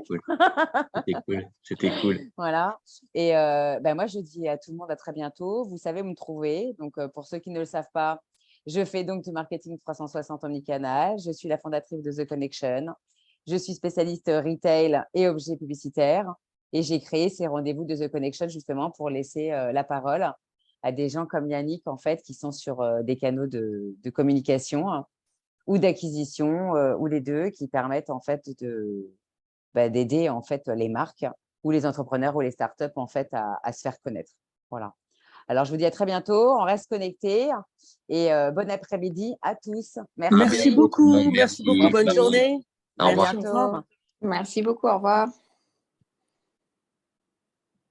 Speaker 3: C'était cool.
Speaker 1: Voilà. Et moi, je dis à tout le monde à très bientôt. Vous savez où me trouver. Donc, pour ceux qui ne le savent pas, je fais donc du marketing 360 omnicanal. Je suis la fondatrice de The Connection. Je suis spécialiste retail et objets publicitaires. Et j'ai créé ces rendez-vous de The Connection justement pour laisser la parole à des gens comme Yannick, en fait, qui sont sur des canaux de communication ou d'acquisition, ou les deux, qui permettent en fait d'aider en fait les marques ou les entrepreneurs ou les startups en fait à se faire connaître. Voilà. Alors, je vous dis à très bientôt. On reste connectés et bon après-midi à tous.
Speaker 5: Merci beaucoup. Merci beaucoup. Bonne journée.
Speaker 3: Au revoir.
Speaker 2: Merci beaucoup. Au revoir.